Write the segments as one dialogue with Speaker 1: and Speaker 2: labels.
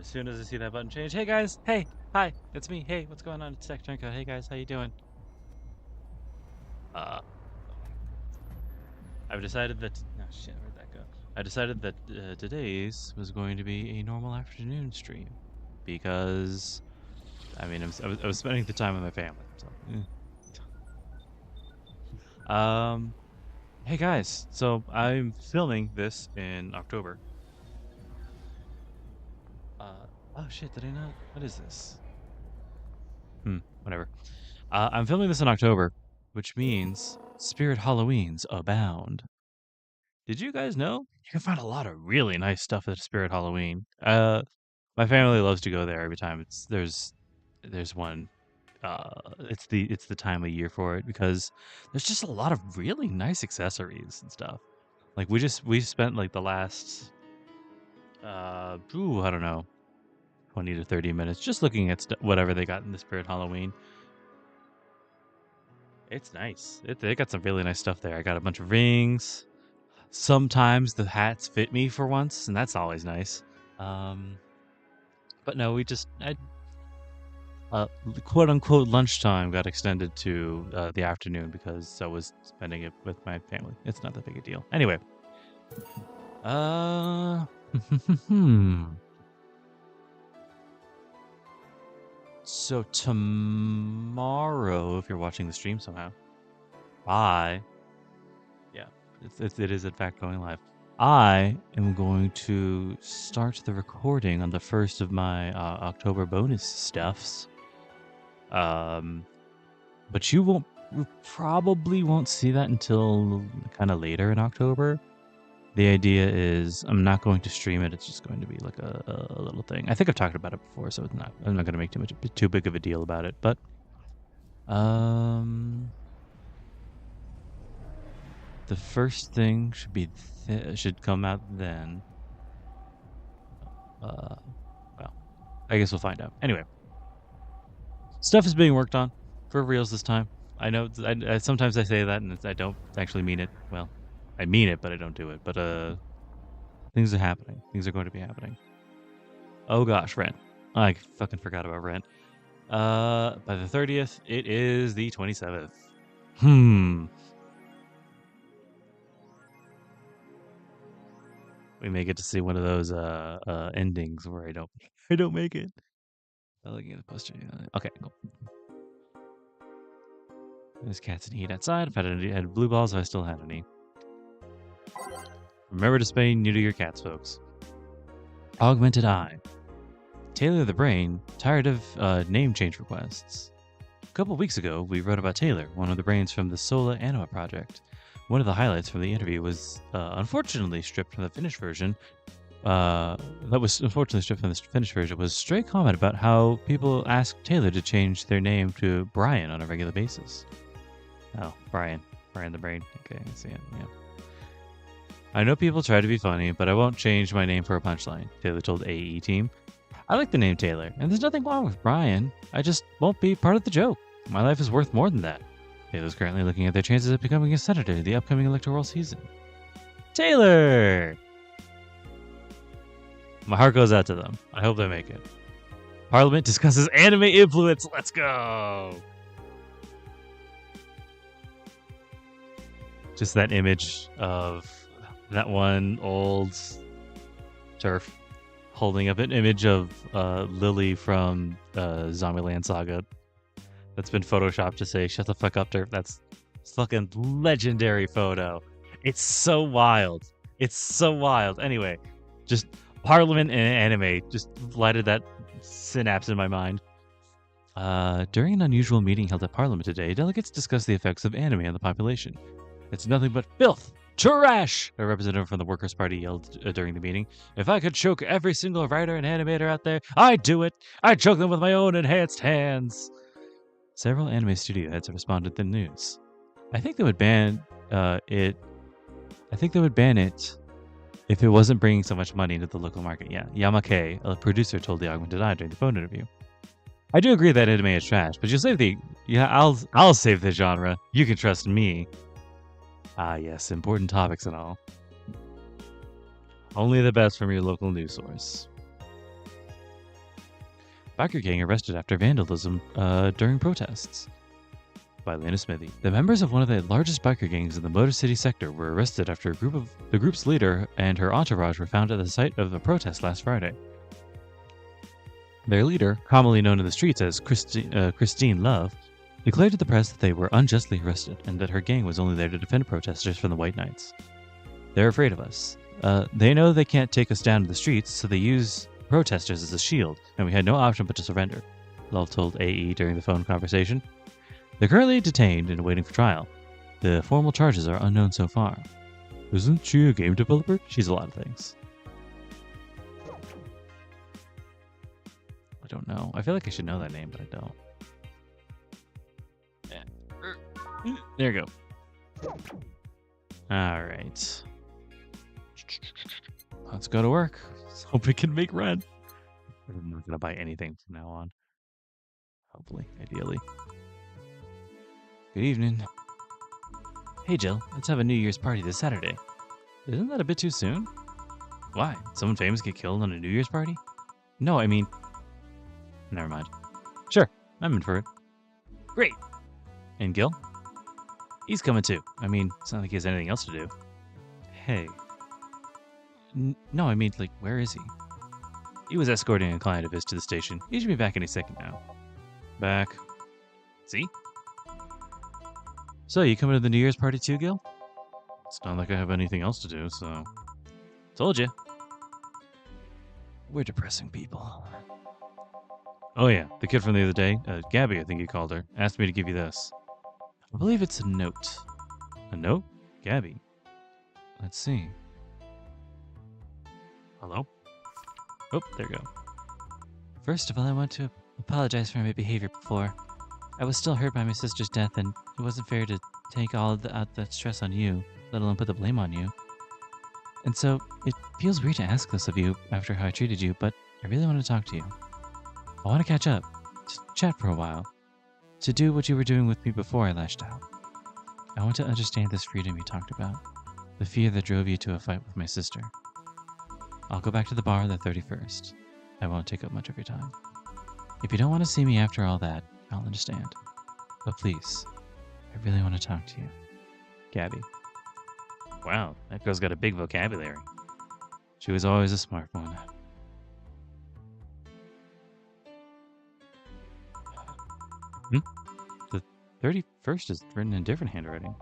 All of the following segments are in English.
Speaker 1: as soon as I see that button change, hey guys, hey, hi, it's me, hey, what's going on? It's Techtrenko. Hey guys, how you doing? Uh, I've decided that. Oh shit, where'd that go? I decided that today's was going to be a normal afternoon stream because, I mean, I was spending the time with my family. So, hey guys, so I'm filming this in October. Oh shit, did I not? What is this? Whatever. I'm filming this in October, which means Spirit Halloweens abound. Did you guys know you can find a lot of really nice stuff at Spirit Halloween? My family loves to go there every time. There's one. It's the time of year for it because there's just a lot of really nice accessories and stuff. Like we spent like the last I don't know, 20 to 30 minutes just looking at whatever they got in the Spirit Halloween. It's nice. They got some really nice stuff there. I got a bunch of rings. Sometimes the hats fit me for once, and that's always nice. But no, quote unquote lunchtime got extended to the afternoon because I was spending it with my family. It's not that big a deal. Anyway, so tomorrow, if you're watching the stream somehow, it is in fact going live. I am going to start the recording on the first of my October bonus stuffs. But you probably won't see that until kind of later in October. The idea is I'm not going to stream it. It's just going to be like a little thing. I think I've talked about it before, so I'm not going to make too big of a deal about it. But the first thing should come out then. Well, I guess we'll find out. Anyway, stuff is being worked on for reals this time. I know. I sometimes I say that and I don't actually mean it. Well, I mean it, but I don't do it. But things are happening. Things are going to be happening. Oh gosh, rent. I fucking forgot about rent. By the 30th, it is the 27th. We may get to see one of those endings where I don't make it. I'm looking at the poster. Okay, cool. There's cats in heat outside. If I had blue balls, if I still had any. Remember to spay neuter your cats, folks. Augmented Eye. Taylor the Brain, tired of name change requests. A couple weeks ago, we wrote about Taylor, one of the brains from the Sola Anima project. One of the highlights from the interview was unfortunately stripped from the finished version. Was stray comment about how people ask Taylor to change their name to Brian on a regular basis. Oh, Brian the Brain. Okay, I see it. Yeah. I know people try to be funny, but I won't change my name for a punchline, Taylor told AE Team. I like the name Taylor, and there's nothing wrong with Brian. I just won't be part of the joke. My life is worth more than that. Taylor's currently looking at their chances of becoming a senator in the upcoming electoral season. Taylor! My heart goes out to them. I hope they make it. Parliament discusses anime influence. Let's go! Just that image of that one old turf holding up an image of Lily from Zombieland Saga that's been photoshopped to say "shut the fuck up, turf." That's fucking legendary photo. It's so wild. Anyway, just Parliament and anime just lighted that synapse in my mind. During an unusual meeting held at Parliament today, delegates discussed the effects of anime on the population. It's nothing but filth. Trash! A representative from the Workers' Party yelled during the meeting. If I could choke every single writer and animator out there, I'd do it. I'd choke them with my own enhanced hands. Several anime studio heads have responded to the news. I think they would ban it if it wasn't bringing so much money into the local market. Yeah, Yamake, a producer, told the Augmented Eye during the phone interview. I do agree that anime is trash, but I'll save the genre. You can trust me. Ah, yes, important topics and all. Only the best from your local news source. Biker gang arrested after vandalism during protests. By Lena Smithy. The members of one of the largest biker gangs in the Motor City sector were arrested after the group's leader and her entourage were found at the site of a protest last Friday. Their leader, commonly known in the streets as Christine Love, declared to the press that they were unjustly arrested and that her gang was only there to defend protesters from the White Knights. They're afraid of us. They know they can't take us down to the streets, so they use protesters as a shield, and we had no option but to surrender, Love told AE during the phone conversation. They're currently detained and waiting for trial. The formal charges are unknown so far. Isn't she a game developer? She's a lot of things. I don't know. I feel like I should know that name, but I don't. There you go. Alright. Let's go to work. Let's hope we can make rent. I'm not going to buy anything from now on. Hopefully, ideally. Good evening. Hey Jill, let's have a New Year's party this Saturday. Isn't that a bit too soon? Why? Someone famous get killed on a New Year's party? No, I mean... Never mind. Sure, I'm in for it. Great. And Gil? He's coming too. I mean, it's not like he has anything else to do. Hey. No, I mean, like, where is he? He was escorting a client of his to the station. He should be back any second now. Back. See? So, you coming to the New Year's party too, Gil? It's not like I have anything else to do, so... Told you. We're depressing people. Oh yeah, the kid from the other day, Gabby I think you called her, asked me to give you this. I believe it's a note. A note? Gabby. Let's see. Hello? Oh, there you go. First of all, I want to apologize for my behavior before. I was still hurt by my sister's death, and it wasn't fair to take all of that stress on you, let alone put the blame on you. And so, it feels weird to ask this of you after how I treated you, but I really want to talk to you. I want to catch up, to chat for a while, to do what you were doing with me before I lashed out. I want to understand this freedom you talked about, the fear that drove you to a fight with my sister. I'll go back to the bar the 31st. I won't take up much of your time. If you don't want to see me after all that, I'll understand. But please, I really want to talk to you. Gabby. Wow, that girl's got a big vocabulary. She was always a smart one. The 31st is written in different handwriting.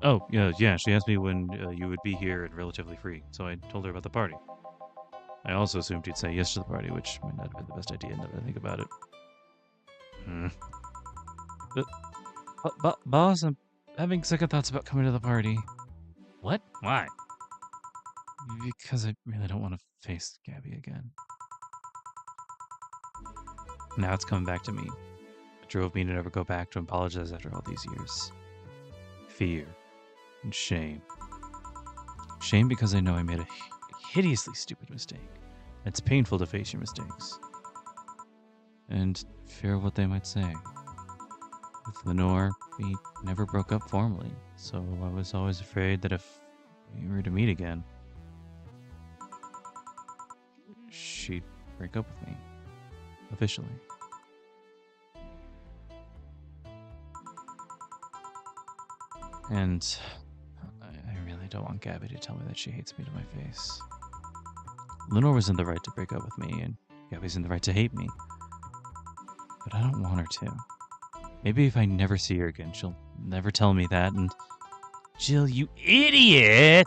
Speaker 1: Oh, yeah, she asked me when you would be here and relatively free, so I told her about the party. I also assumed you'd say yes to the party, which might not have been the best idea now that I think about it. But, boss, I'm having second thoughts about coming to the party. What? Why? Because I really don't want to face Gabby again. Now it's coming back to me. It drove me to never go back to apologize after all these years. Fear and shame. Shame because I know I made a hideously stupid mistake. It's painful to face your mistakes. And fear of what they might say. With Lenore, we never broke up formally, so I was always afraid that if we were to meet again, she'd break up with me. Officially. And I really don't want Gabby to tell me that she hates me to my face. Lenore was in the right to break up with me, and Gabby's in the right to hate me. But I don't want her to. Maybe if I never see her again, she'll never tell me that, and... Jill, you idiot!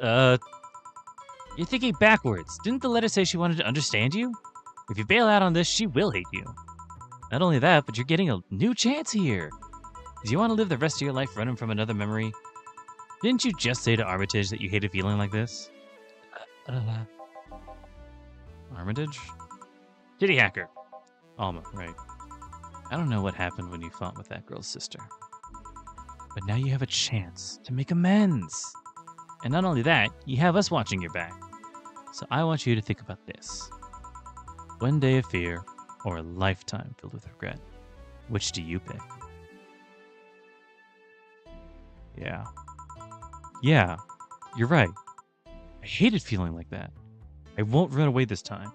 Speaker 1: You're thinking backwards. Didn't the letter say she wanted to understand you? If you bail out on this, she will hate you. Not only that, but you're getting a new chance here. Do you want to live the rest of your life running from another memory? Didn't you just say to Armitage that you hated feeling like this? Armitage? Kitty Hacker. Alma, right. I don't know what happened when you fought with that girl's sister. But now you have a chance to make amends. And not only that, you have us watching your back. So I want you to think about this. One day of fear, or a lifetime filled with regret. Which do you pick? Yeah. Yeah, you're right. I hated feeling like that. I won't run away this time.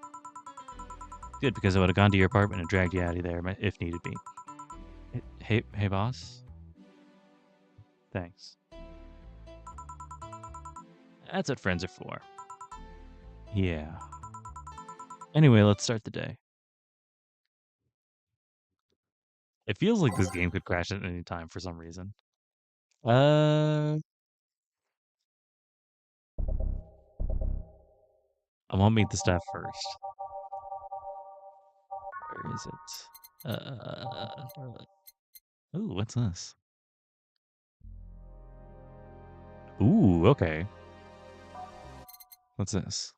Speaker 1: Good, because I would have gone to your apartment and dragged you out of there if needed be. Hey, boss. Thanks. That's what friends are for. Yeah. Anyway, let's start the day. It feels like this game could crash at any time for some reason. I won't meet the staff first. Where is it? Ooh, what's this? Ooh, okay. What's this?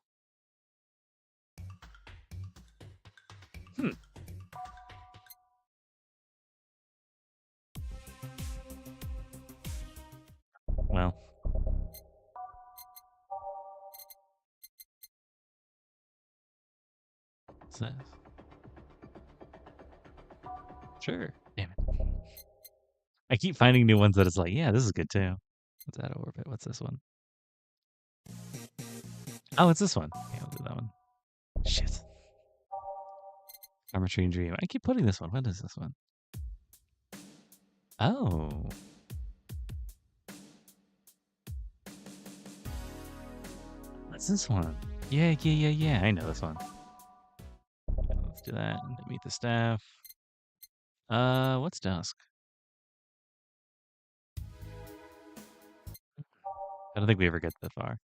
Speaker 1: Well. What's this? Sure. Damn it. I keep finding new ones that it's like, yeah, this is good too. What's that orbit? What's this one? Oh, it's this one. Yeah, I'll do that one. Shit. Armor Tree Dream. I keep putting this one. What is this one? Oh. What's this one? Yeah. I know this one. Let's do that. Meet the staff. What's dusk? I don't think we ever get that far.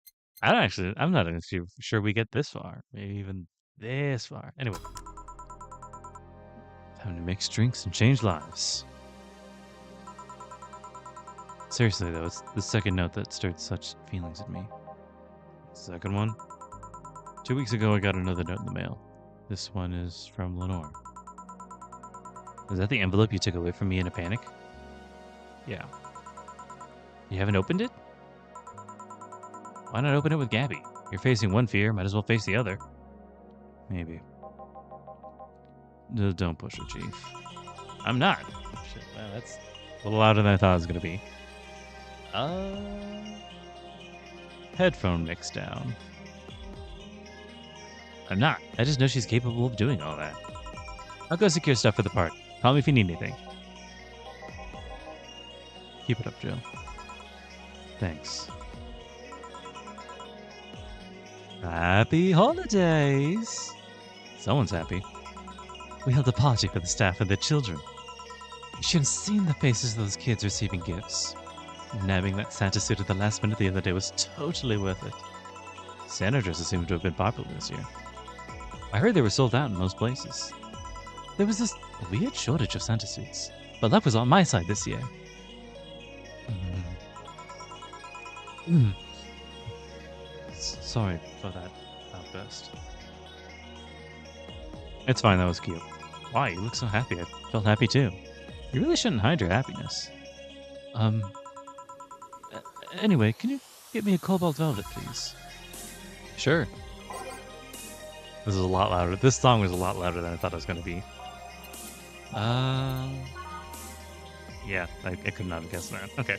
Speaker 1: I'm not actually sure we get this far. Maybe even this far. Anyway. Time to mix drinks and change lives. Seriously though, it's the second note that stirred such feelings in me. Second one. 2 weeks ago I got another note in the mail. This one is from Lenore. Is that the envelope you took away from me in a panic? Yeah. You haven't opened it? Why not open it with Gabby? You're facing one fear, might as well face the other. Maybe. Don't push it, Chief. I'm not. Shit, well, that's a little louder than I thought it was going to be. Headphone mix down. I'm not. I just know she's capable of doing all that. I'll go secure stuff for the part. Call me if you need anything. Keep it up, Jill. Thanks. Happy holidays! Someone's happy. We held a party for the staff and their children. You should have seen the faces of those kids receiving gifts. Nabbing that Santa suit at the last minute the other day was totally worth it. Santa dresses seem to have been popular this year. I heard they were sold out in most places. There was this weird shortage of Santa suits, but luck was on my side this year. Sorry for that outburst. It's fine, that was cute. Why, you look so happy. I felt happy too. You really shouldn't hide your happiness. Anyway, can you get me a cobalt velvet, please? Sure. This is a lot louder. This song was a lot louder than I thought it was going to be. Yeah, I could not have guessed that. Okay.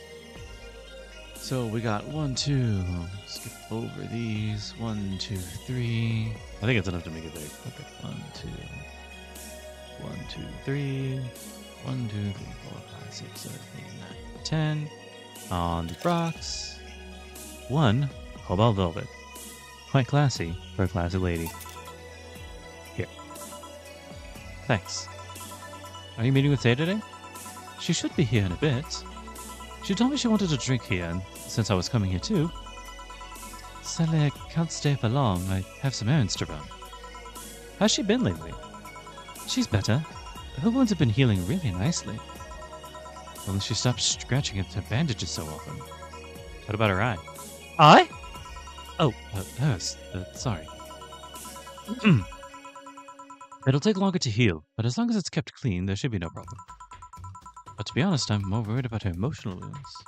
Speaker 1: So we got 1, 2. Skip over these. 1, 2, 3. I think it's enough to make it big. Okay. 1, 2. 1, 2, 3. 1, 2, 3, 4, 5, 6, 7, 8, 9, 10. On the rocks. 1 cobalt velvet. Quite classy for a classy lady. Here. Thanks. Are you meeting with Tay today? She should be here in a bit. She told me she wanted a drink here, and since I was coming here too. Sadly, I can't stay for long. I have some errands to run. How's she been lately? She's better. Her wounds have been healing really nicely. Only she stopped scratching at her bandages so often. What about her eye? Eye? Oh, hers. Sorry. It'll take longer to heal, but as long as it's kept clean, there should be no problem. But to be honest, I'm more worried about her emotional wounds.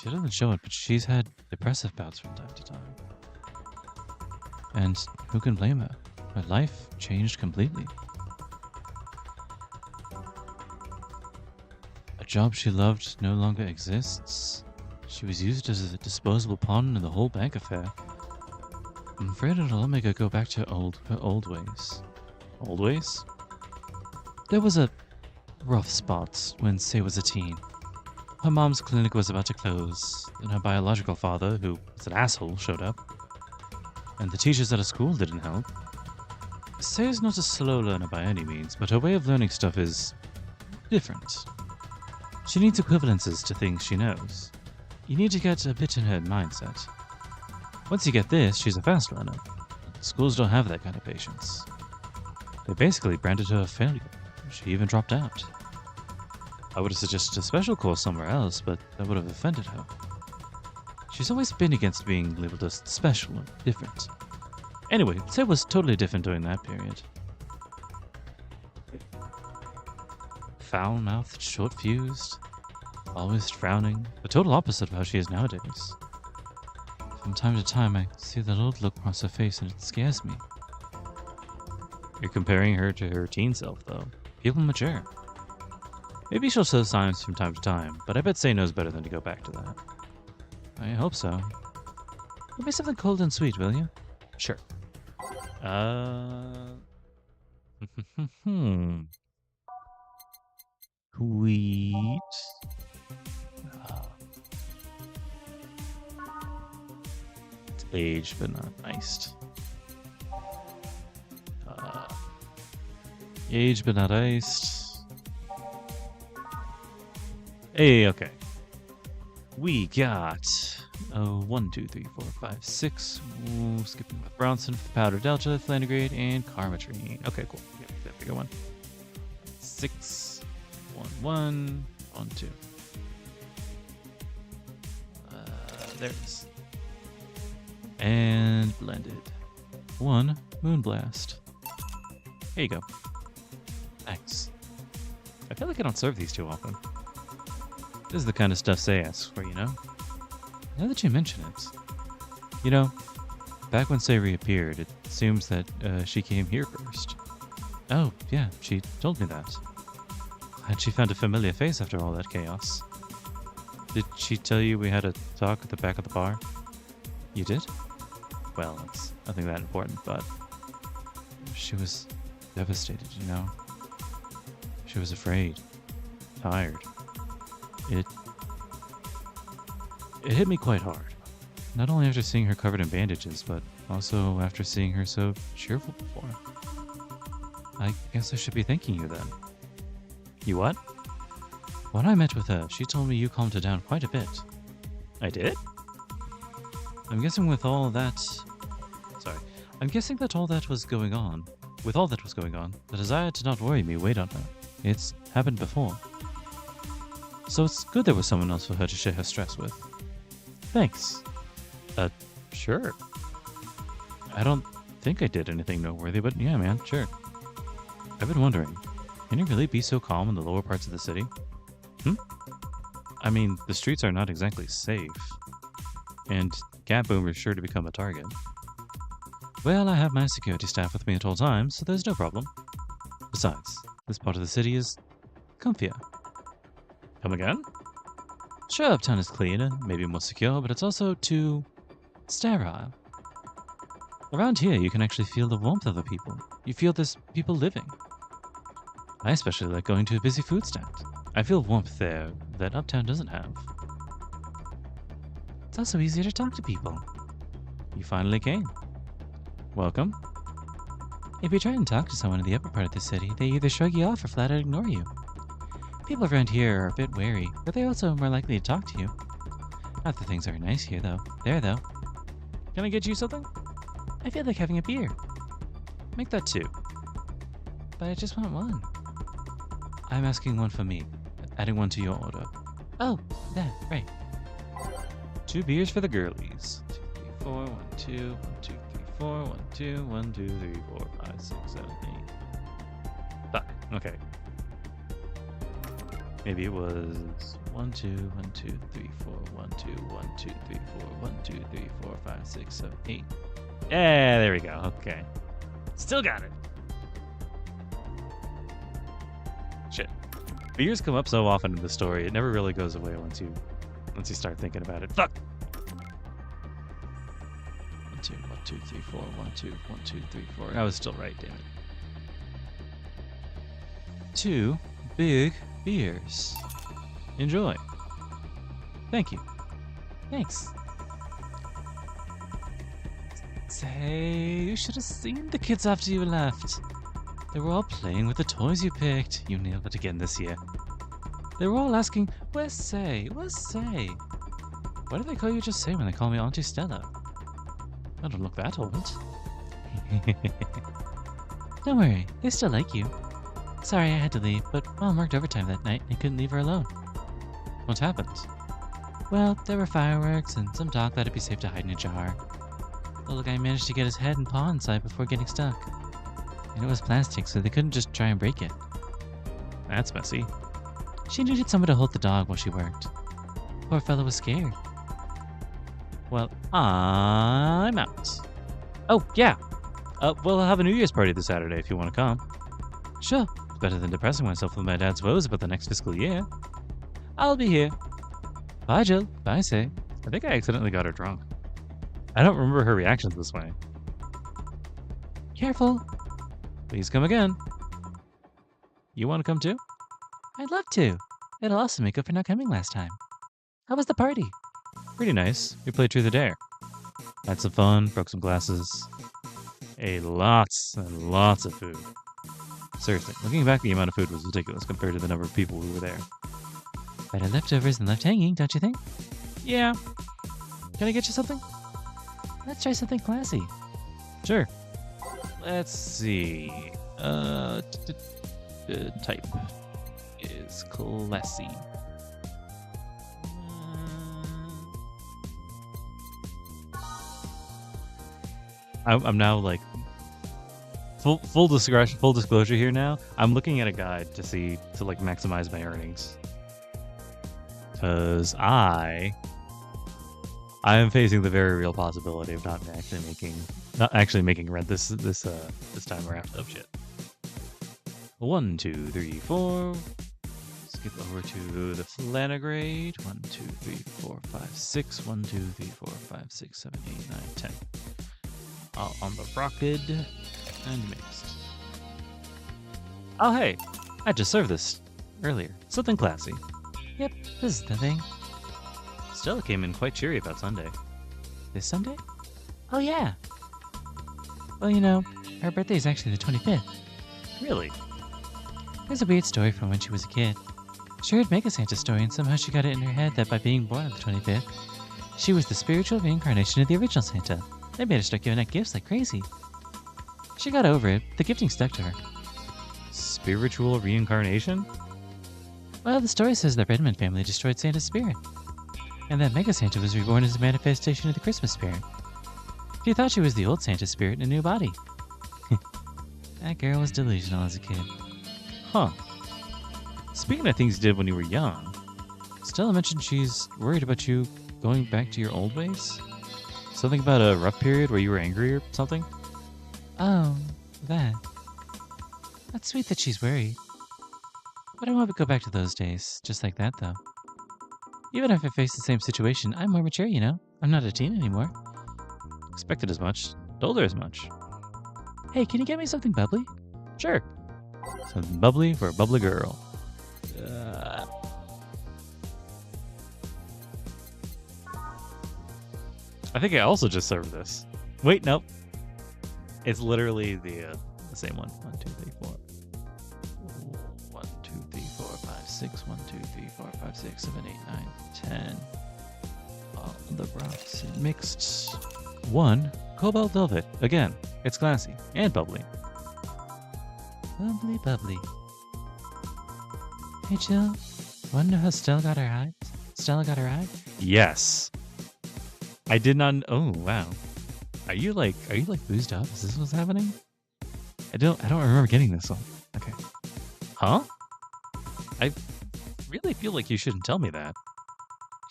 Speaker 1: She doesn't show it, but she's had depressive bouts from time to time. And who can blame her? Her life changed completely. A job she loved no longer exists. She was used as a disposable pawn in the whole bank affair. I'm afraid it'll all make her go back to her old ways. Old ways? There was a rough spot when Say was a teen. Her mom's clinic was about to close, and her biological father, who was an asshole, showed up. And the teachers at her school didn't help. Say is not a slow learner by any means, but her way of learning stuff is different. She needs equivalences to things she knows. You need to get a bit in her mindset. Once you get this, she's a fast learner. Schools don't have that kind of patience. They basically branded her a failure. She even dropped out. I would have suggested a special course somewhere else, but that would have offended her. She's always been against being labeled as special and different. Anyway, Say was totally different during that period. Foul-mouthed, short-fused, always frowning, the total opposite of how she is nowadays. From time to time, I see that old look across her face and it scares me. You're comparing her to her teen self, though. People mature. Maybe she'll show signs from time to time, but I bet Say knows better than to go back to that. I hope so. Give me something cold and sweet, will you? Sure. Sweet. It's aged but not iced. Aged but not iced. Hey, okay. We got 1, 2, 3, 4, 5, 6. Ooh, skipping with Bronson for Powder Delta, Flannegrade, and Karmatrine. Okay, cool. Yeah, that bigger one. 6, 1, 1, 1, 2. There it is. And blended. 1 Moonblast. Here you go. Thanks. I feel like I don't serve these too often. This is the kind of stuff Say asks for, you know? Now that you mention it. You know, back when Say reappeared, it seems that she came here first. Oh, yeah, she told me that. Had she found a familiar face after all that chaos? Did she tell you we had a talk at the back of the bar? You did? Well, it's nothing that important, but she was devastated, you know? She was afraid, tired. It hit me quite hard. Not only after seeing her covered in bandages, but also after seeing her so cheerful before. I guess I should be thanking you then. You what? When I met with her, she told me you calmed her down quite a bit. I did? I'm guessing with all that... Sorry. I'm guessing that all that was going on... With all that was going on, the desire to not worry me weighed on her. It's happened before. So it's good there was someone else for her to share her stress with. Thanks. Sure. I don't think I did anything noteworthy, but yeah, man, sure. I've been wondering, can you really be so calm in the lower parts of the city? I mean, the streets are not exactly safe. And Cat Boom is sure to become a target. Well, I have my security staff with me at all times, so there's no problem. Besides, this part of the city is comfier. Come again? Sure, uptown is cleaner, maybe more secure, but it's also too sterile. Around here, you can actually feel the warmth of the people. You feel there's people living. I especially like going to a busy food stand. I feel warmth there that uptown doesn't have. It's also easier to talk to people. You finally came. Welcome. If you try and talk to someone in the upper part of the city, they either shrug you off or flat out ignore you. People around here are a bit wary, but they also are more likely to talk to you. Not that things are nice here, though. There, though. Can I get you something? I feel like having a beer. Make that 2. But I just want 1. I'm asking 1 for me, adding 1 to your order. Oh, that, right. 2 beers for the girlies. 2, 3, 4, 1, 2, 1, 2, 3, 4, 1, 2, 1, 2, 3, 4, 5, 6, 7, 8. Fuck, okay. Maybe it was 1, 2, 1, 2, 3, 4, 1, 2, 1, 2, 3, 4, 1, 2, 3, 4, 5, 6, 7, 8. Yeah, there we go. Okay. Still got it. Shit. Beers come up so often in the story, it never really goes away once you start thinking about it. Fuck! 1, 2, 1, 2, 3, 4. 1, 2, 1, 2, 3, 4. I was still right, damn it. 2 big beers. Enjoy. Thank you. Thanks. Say, you should have seen the kids after you left. They were all playing with the toys you picked. You nailed it again this year. They were all asking, where's Say? Where's Say? Why do they call you just Say when they call me Auntie Stella? I don't look that old. Don't worry, they still like you. Sorry I had to leave, but Mom worked overtime that night and couldn't leave her alone. What happened? Well, there were fireworks and some talk that it'd be safe to hide in a jar. The little guy managed to get his head and paw inside before getting stuck. And it was plastic, so they couldn't just try and break it. That's messy. She needed someone to hold the dog while she worked. Poor fellow was scared. Well, I'm out. Oh, yeah. We'll have a New Year's party this Saturday if you want to come. Sure. It's better than depressing myself with my dad's woes about the next fiscal year. I'll be here. Bye, Jill. Bye, Say. I think I accidentally got her drunk. I don't remember her reactions this way. Careful. Please come again. You want to come too? I'd love to. It'll also make up for not coming last time. How was the party? Pretty nice. We played Truth or Dare. Had some fun, broke some glasses. Ate lots and lots of food. Seriously, looking back, the amount of food was ridiculous compared to the number of people who were there. Better leftovers than left hanging, don't you think? Yeah. Can I get you something? Let's try something classy. Sure. Let's see. Type is classy. I'm now like full disclosure here now. I'm looking at a guide to like maximize my earnings. Because I am facing the very real possibility of not actually making rent this time around. Oh shit. 1, 2, 3, 4. Skip over to the Flanagrade. 1, 2, 3, 4, 5, 6. 1, 2, 3, 4, 5, 6, 7, 8, 9, 10. All on the rocket and mixed. Oh hey, I just served this earlier. Something classy. Yep, this is the thing. Stella came in quite cheery about Sunday. This Sunday? Oh yeah. Well, you know, her birthday is actually the 25th. Really? There's a weird story from when she was a kid. She heard Mega Santa's story and somehow she got it in her head that by being born on the 25th, she was the spiritual reincarnation of the original Santa. They made her start giving out gifts like crazy. She got over it, the gifting stuck to her. Spiritual reincarnation? Well, the story says the Redmond family destroyed Santa's spirit, and that Mega Santa was reborn as a manifestation of the Christmas spirit. She thought she was the old Santa spirit in a new body. That girl was delusional as a kid. Huh. Speaking of things you did when you were young, Stella mentioned she's worried about you going back to your old ways? Something about a rough period where you were angry or something? Oh, that. That's sweet that she's worried. But I won't go back to those days, just like that, though. Even if I face the same situation, I'm more mature, you know? I'm not a teen anymore. Expected as much. Told her as much. Hey, can you get me something bubbly? Sure. Something bubbly for a bubbly girl. I think I also just served this. Wait, nope. It's literally the same one. 1, 2, 3, 4. 1, 2, 3, 4, 5, 6. 1, 2, 3, 4, 5, 6, 7, 8, 9, 10. All the rocks mixed. 1 cobalt velvet. Again, it's classy and bubbly. Bubbly, bubbly. Hey, Jill. Wanna know how Stella got her eye? Yes. I did not. Oh wow. Are you like boozed up? Is this what's happening? I don't remember getting this one. Okay. Huh? I really feel like you shouldn't tell me that.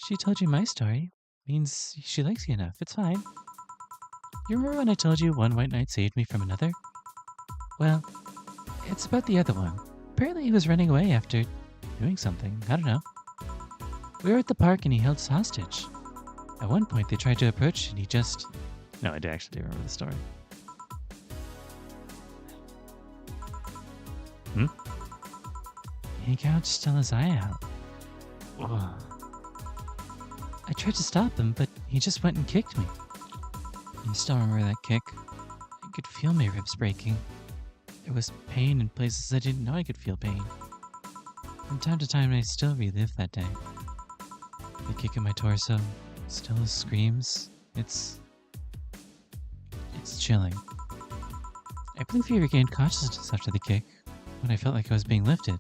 Speaker 1: She told you my story. Means she likes you enough. It's fine. You remember when I told you one white knight saved me from another? Well, it's about the other one. Apparently he was running away after doing something. I don't know. We were at the park and he held us hostage. At one point they tried to approach and he just No, I actually do remember the story.
Speaker 2: He gouged Stella's eye out.
Speaker 1: Ugh.
Speaker 2: I tried to stop him, but he just went and kicked me. I still remember that kick. I could feel my ribs breaking. There was pain in places I didn't know I could feel pain. From time to time, I still relive that day. The kick in my torso, Stella's screams. It's chilling. I believe he regained consciousness after the kick, when I felt like I was being lifted.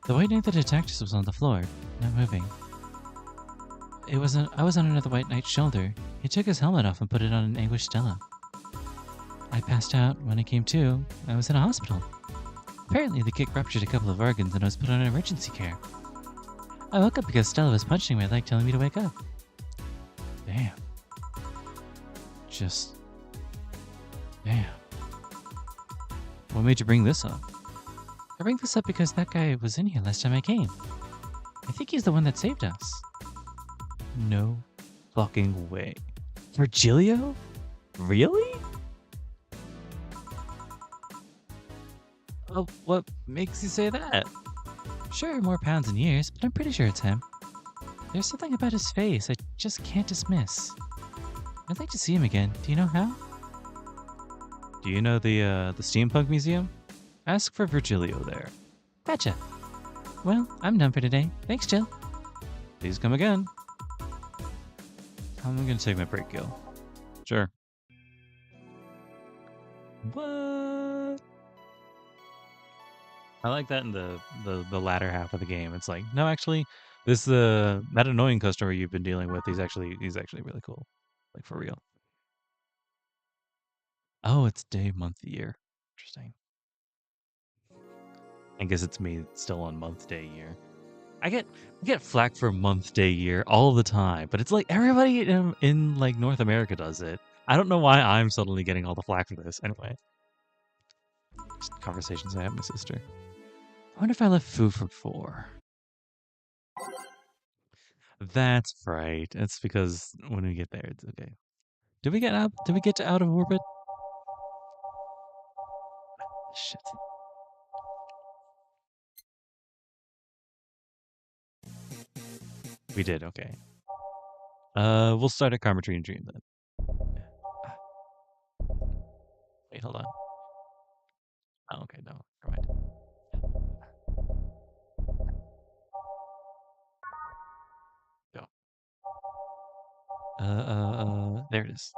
Speaker 2: The white knight that attacked us was on the floor, not moving. I was on another white knight's shoulder. He took his helmet off and put it on an anguished Stella. I passed out. When I came to, I was in a hospital. Apparently, the kick ruptured a couple of organs and I was put on emergency care. I woke up because Stella was punching my leg, telling me to wake up.
Speaker 1: Damn. Damn. What made you bring this up?
Speaker 2: I bring this up because that guy was in here last time I came. I think he's the one that saved us.
Speaker 1: No fucking way. Virgilio? Really? Oh, what makes you say that?
Speaker 2: Sure, more pounds and years, but I'm pretty sure it's him. There's something about his face I just can't dismiss. I'd like to see him again. Do you know how?
Speaker 1: Do you know the steampunk museum? Ask for Virgilio there.
Speaker 2: Gotcha. Well, I'm done for today. Thanks, Jill.
Speaker 1: Please come again. I'm gonna take my break, Gil. Sure. What? I like that in the latter half of the game. It's like, no, actually, this that annoying customer you've been dealing with, he's actually really cool. Like for real. Oh, it's day, month, year. Interesting. I guess it's me still on month, day, year. I get flack for month, day, year all the time, but it's like everybody in like North America does it. I don't know why I'm suddenly getting all the flack for this. Anyway, just conversations I have with my sister. I wonder if I left food from 4. That's right. It's because when we get there, it's okay. Did we get out? Did we get to out of orbit? Shit. We did. Okay. We'll start at Carmetry Dream then. Wait, hold on. Oh, okay, no, never mind. Go. There it is.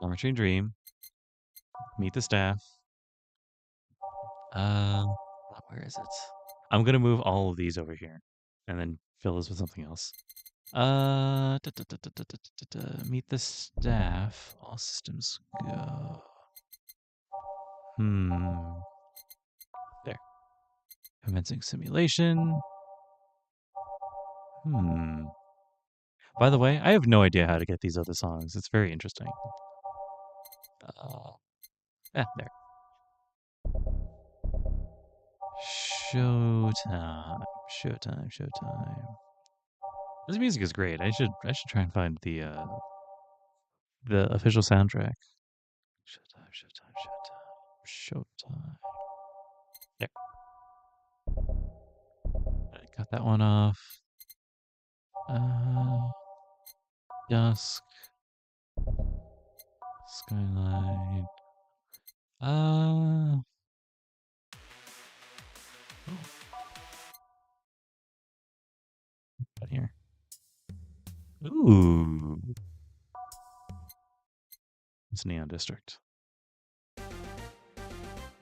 Speaker 1: Carmetry Dream. Meet the staff. Where is it? I'm gonna move all of these over here, and then fill this with something else. Meet the staff. All systems go. There. Commencing simulation. By the way, I have no idea how to get these other songs. It's very interesting. There. Showtime. This music is great. I should try and find the official soundtrack. Showtime. There. I got that one off. Dusk. Skyline. Here. Ooh. It's Neon District.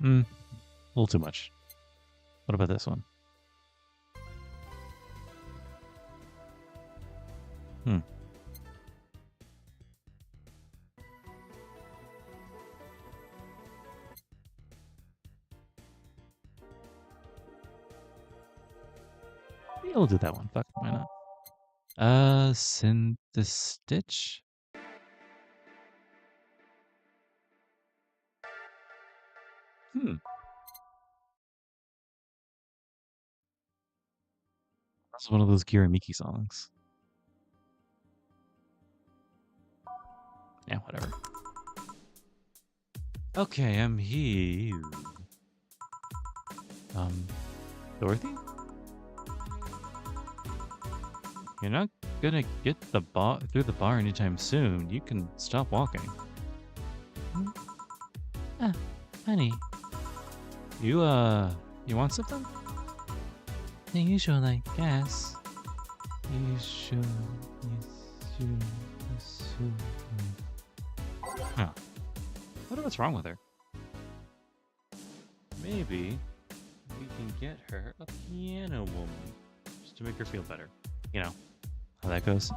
Speaker 1: A little too much. What about this one? Yeah, we'll do that one. Fuck, why not? Synthestitch? That's one of those Kiramiki songs. Yeah, whatever. Okay, I'm here. Dorothy? You're not gonna get through the bar anytime soon. You can stop walking.
Speaker 2: Honey,
Speaker 1: You want something?
Speaker 2: the usual, I guess.
Speaker 1: Huh. I wonder what's wrong with her. Maybe we can get her a piano woman just to make her feel better. You know how that goes.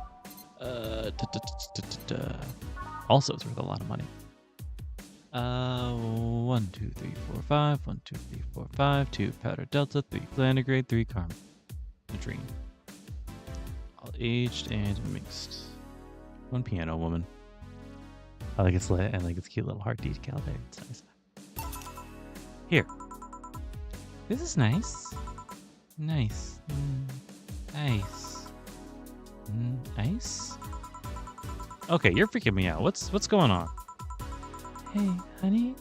Speaker 1: Also, it's worth a lot of money. 1, 2, 3, 4, 5. 1, 2, 3, 4, 5. 2 powder delta. 3 plantigrade. 3 carm. A dream. All aged and mixed. 1 piano woman. I like it's lit and like its cute little heart decal there. It's nice. Here.
Speaker 2: This is nice. Nice. Ice. Ice?
Speaker 1: Okay, you're freaking me out. What's going on?
Speaker 2: Hey, honey,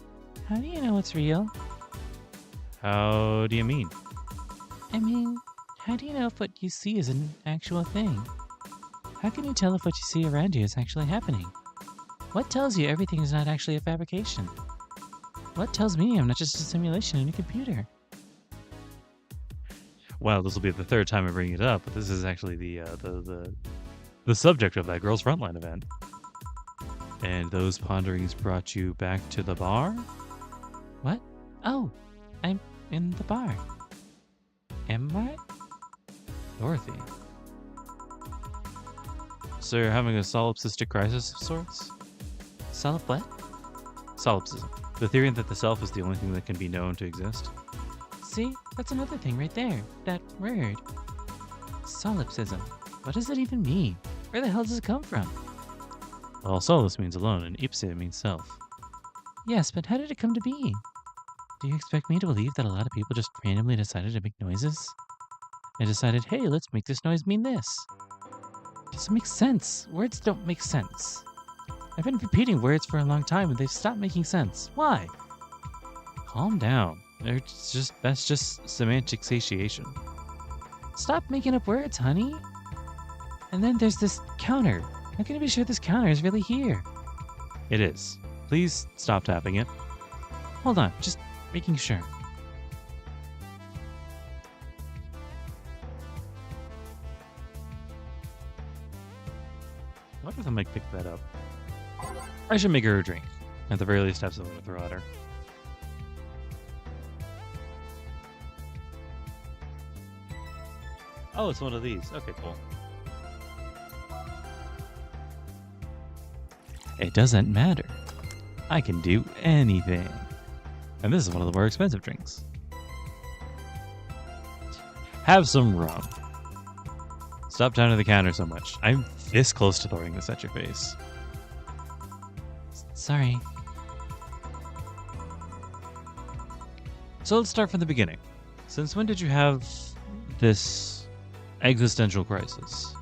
Speaker 2: how do you know it's real?
Speaker 1: How do you mean?
Speaker 2: I mean, how do you know if what you see is an actual thing? How can you tell if what you see around you is actually happening? What tells you everything is not actually a fabrication? What tells me I'm not just a simulation in a computer?
Speaker 1: Well, this will be the 3rd time I bring it up, but this is actually the subject of that Girls Frontline event. And those ponderings brought you back to the bar?
Speaker 2: What? Oh, I'm in the bar. Am I?
Speaker 1: Dorothy. So you're having a solipsistic crisis of sorts?
Speaker 2: Solid what?
Speaker 1: Solipsism. The theory that the self is the only thing that can be known to exist.
Speaker 2: See, that's another thing right there. That word. Solipsism. What does it even mean? Where the hell does it come from?
Speaker 1: Well, solus means alone, and ipse means self.
Speaker 2: Yes, but how did it come to be? Do you expect me to believe that a lot of people just randomly decided to make noises? And decided, hey, let's make this noise mean this. Doesn't make sense. Words don't make sense. I've been repeating words for a long time and they've stopped making sense. Why?
Speaker 1: Calm down. That's just semantic satiation.
Speaker 2: Stop making up words, honey. And then there's this counter. How can I be sure this counter is really here?
Speaker 1: It is. Please stop tapping it.
Speaker 2: Hold on, just making sure.
Speaker 1: I wonder if I might pick that up. I should make her a drink. At the very least, have something to throw at her. Oh, it's one of these. Okay, cool. It doesn't matter. I can do anything. And this is one of the more expensive drinks. Have some rum. Stop down to the counter so much. I'm this close to throwing this at your face.
Speaker 2: Sorry.
Speaker 1: So let's start from the beginning. Since when did you have this existential crisis?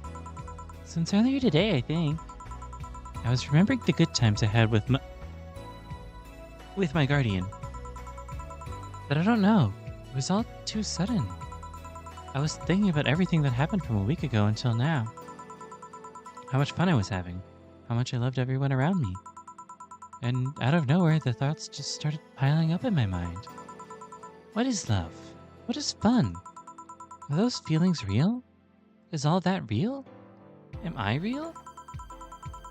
Speaker 2: Since earlier today, I think. I was remembering the good times I had with my guardian. But I don't know. It was all too sudden. I was thinking about everything that happened from a week ago until now. How much fun I was having. How much I loved everyone around me. And out of nowhere, the thoughts just started piling up in my mind. What is love? What is fun? Are those feelings real? Is all that real? Am I real?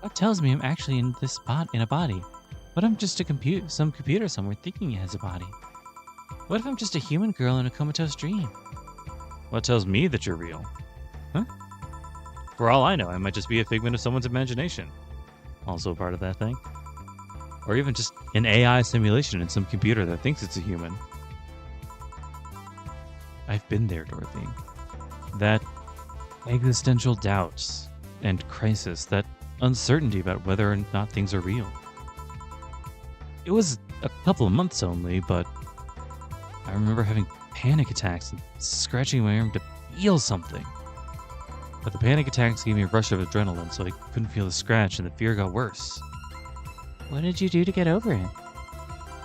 Speaker 2: What tells me I'm actually in a body? What if I'm just some computer somewhere thinking it has a body? What if I'm just a human girl in a comatose dream?
Speaker 1: What tells me that you're real? Huh? For all I know, I might just be a figment of someone's imagination. Also a part of that thing. Or even just an AI simulation in some computer that thinks it's a human. I've been there, Dorothy. That existential doubts and crisis, that uncertainty about whether or not things are real. It was a couple of months only, but I remember having panic attacks and scratching my arm to feel something. But the panic attacks gave me a rush of adrenaline, so I couldn't feel the scratch and the fear got worse.
Speaker 2: What did you do to get over it?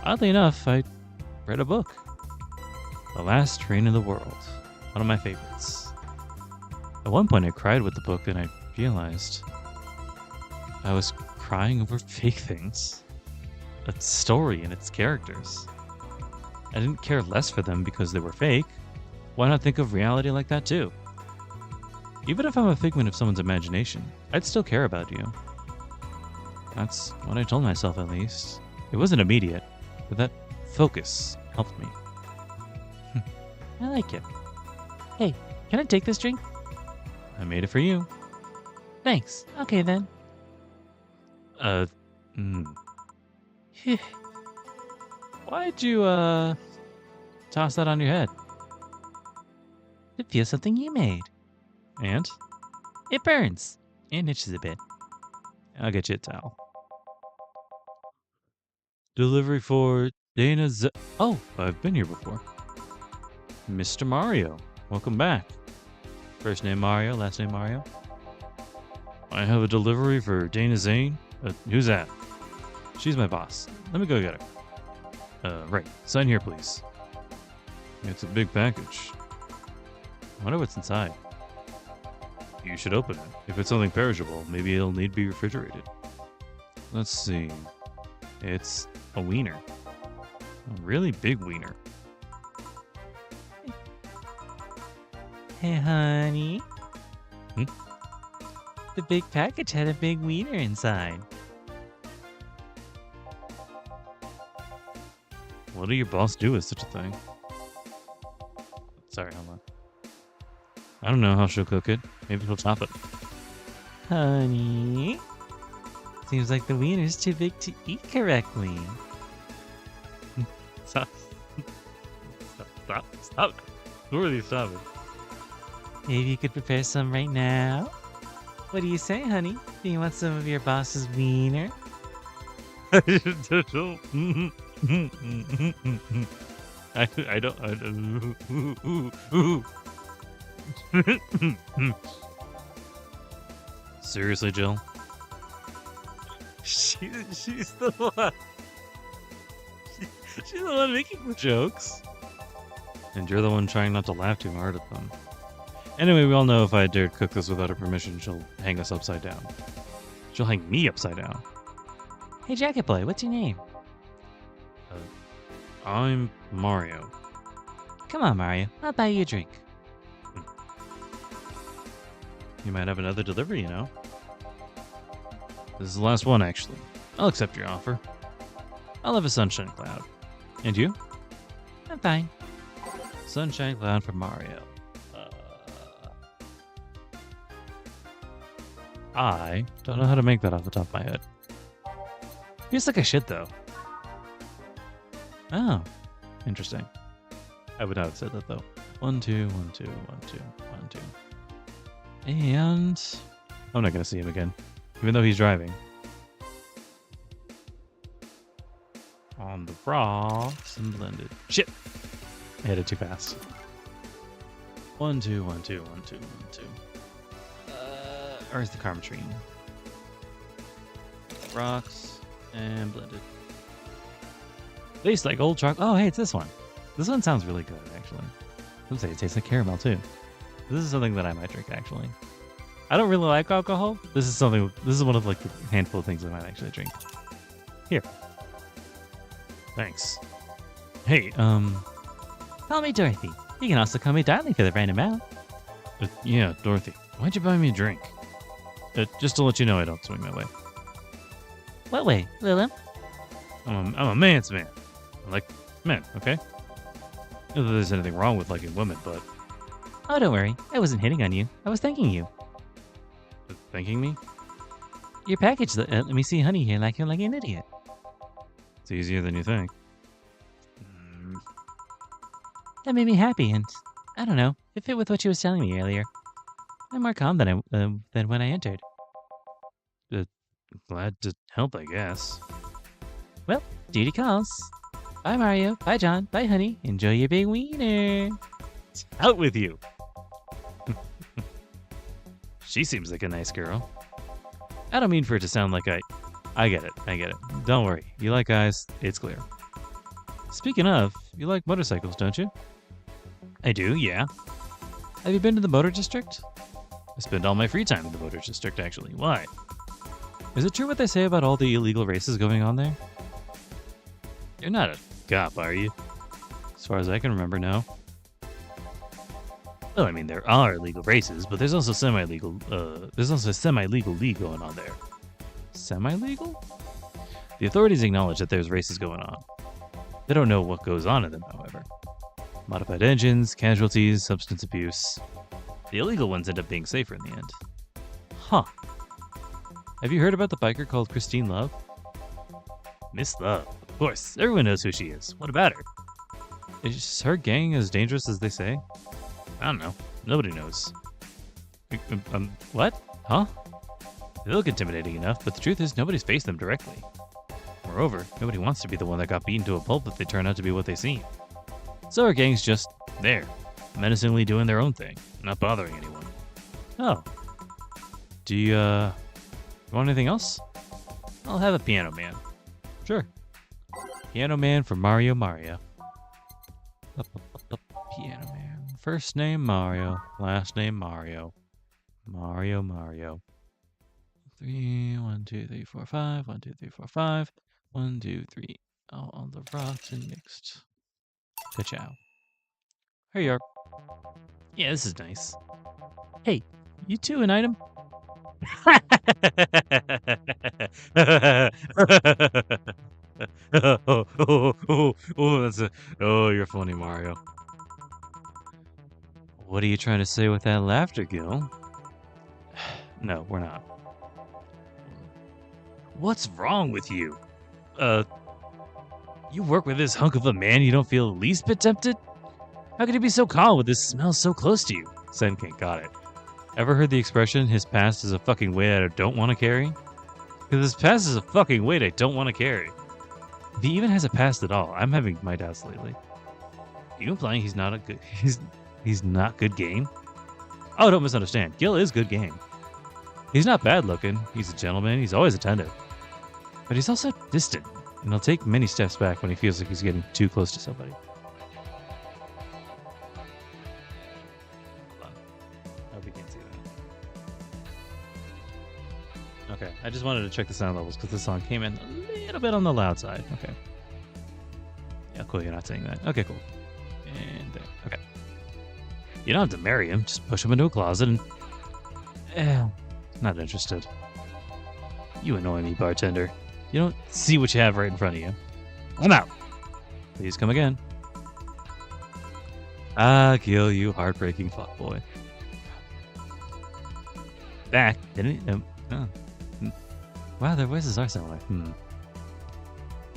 Speaker 1: Oddly enough, I read a book. The Last Train in the World. One of my favorites. At one point I cried with the book and I realized I was crying over fake things. A story and its characters. I didn't care less for them because they were fake. Why not think of reality like that too? Even if I'm a figment of someone's imagination, I'd still care about you. That's what I told myself, at least. It wasn't immediate, but that focus helped me.
Speaker 2: I like it. Hey, can I take this drink?
Speaker 1: I made it for you.
Speaker 2: Thanks. Okay then.
Speaker 1: Why'd you, toss that on your head?
Speaker 2: It feels something you made.
Speaker 1: And?
Speaker 2: It burns. And itches a bit.
Speaker 1: I'll get you a towel. Delivery for Dana Z... Oh, I've been here before. Mr. Mario, welcome back. First name Mario, last name Mario. I have a delivery for Dana Zane. Who's that? She's my boss. Let me go get her. Right. Sign here, please. It's a big package. I wonder what's inside. You should open it. If it's something perishable, maybe it'll need to be refrigerated. Let's see. It's a wiener. A really big wiener.
Speaker 2: Hey, honey.
Speaker 1: Hmm?
Speaker 2: The big package had a big wiener inside.
Speaker 1: What do your boss do with such a thing? Sorry, hold on. I don't know how she'll cook it. Maybe she'll chop it.
Speaker 2: Honey? Seems like the wiener's too big to eat correctly.
Speaker 1: Stop. Stop. Really stop it.
Speaker 2: Maybe you could prepare some right now? What do you say, honey? Do you want some of your boss's wiener?
Speaker 1: I don't. Seriously, Jill? She's the one. She's the one making the jokes. And you're the one trying not to laugh too hard at them. Anyway, we all know if I dare cook this without her permission, she'll hang us upside down. She'll hang me upside down.
Speaker 2: Hey, Jacket Boy, what's your name?
Speaker 1: I'm Mario.
Speaker 2: Come on, Mario. I'll buy you a drink.
Speaker 1: You might have another delivery, you know? This is the last one, actually. I'll accept your offer. I'll have a sunshine cloud. And you?
Speaker 2: I'm fine.
Speaker 1: Sunshine cloud for Mario. I don't know how to make that off the top of my head. Feels like I should, though. Oh, interesting. I would not have said that, though. 1, 2, 1, 2, 1, 2, 1, 2. And I'm not going to see him again, even though he's driving. On the rocks and blended. Shit! I hit it too fast. 1, 2, 1, 2, 1, 2, 1, 2. Where's the Carmetrine? Rocks and blended. Tastes like old chocolate. Oh, hey, it's this one. This one sounds really good, actually. Let's say it tastes like caramel, too. This is something that I might drink, actually. I don't really like alcohol. This is one of, like, the handful of things I might actually drink. Here. Thanks. Hey,
Speaker 2: Call me Dorothy. You can also call me Darling for the right amount.
Speaker 1: Yeah, Dorothy. Why'd you buy me a drink? Just to let you know I don't swing that way.
Speaker 2: What way, Lilum?
Speaker 1: I'm a man's man. I like men, okay? Not that there's anything wrong with liking women, but...
Speaker 2: Oh, don't worry. I wasn't hitting on you. I was thanking you.
Speaker 1: Thanking me?
Speaker 2: Your package let me see honey here like you're like an idiot.
Speaker 1: It's easier than you think.
Speaker 2: That made me happy, and I don't know. It fit with what you was telling me earlier. I'm more calm than when I entered.
Speaker 1: Glad to help, I guess.
Speaker 2: Well, duty calls. Bye, Mario. Bye, John. Bye, honey. Enjoy your big wiener.
Speaker 1: Out with you! She seems like a nice girl. I don't mean for it to sound like I get it. Don't worry. You like guys, it's clear. Speaking of, you like motorcycles, don't you? I do, yeah. Have you been to the motor district? I spend all my free time in the motor district, actually. Why? Is it true what they say about all the illegal races going on there? You're not a cop, are you? As far as I can remember, no. Well, I mean, there are illegal races, but there's also semi-legal league going on there. Semi-legal? The authorities acknowledge that there's races going on. They don't know what goes on in them, however. Modified engines, casualties, substance abuse. The illegal ones end up being safer in the end. Huh. Have you heard about the biker called Christine Love? Miss Love. Of course, everyone knows who she is. What about her? Is her gang as dangerous as they say? I don't know. Nobody knows. What? Huh? They look intimidating enough, but the truth is nobody's faced them directly. Moreover, nobody wants to be the one that got beaten to a pulp if they turn out to be what they seem. So our gang's just there, menacingly doing their own thing, not bothering anyone. Oh. Do you want anything else? I'll have a Piano Man. Sure. Piano Man for Mario. Piano Man. First name Mario, last name Mario. Mario. 1, 2, 3, 4, 5. 1, 2, 3, 4, 5. 1, 2, 3. All on the rocks and mixed. Ka-chow. Here you are. Yeah, this is nice. Hey, you two an item? You're funny, Mario. What are you trying to say with that laughter, Gil? No, we're not. What's wrong with you? You work with this hunk of a man, you don't feel the least bit tempted? How could you be so calm with this smell so close to you? Senken got it. Ever heard the expression, his past is a fucking weight I don't want to carry? Because his past is a fucking weight I don't want to carry. If he even has a past at all, I'm having my doubts lately. Are you implying he's not a good he's not good game? Oh, don't misunderstand. Gil is good game. He's not bad looking, he's a gentleman, he's always attentive. But he's also distant, and he'll take many steps back when he feels like he's getting too close to somebody. Hold on. I hope you can't see that. Okay, I just wanted to check the sound levels because the song came in a little bit on the loud side. Okay. Yeah, cool, you're not saying that. Okay, cool. And there. Okay. You don't have to marry him, just push him into a closet and... not interested. You annoy me, bartender. You don't see what you have right in front of you. I'm out. Please come again. Ah, Gil, you heartbreaking fuckboy. Back, didn't he? Wow, their voices are similar.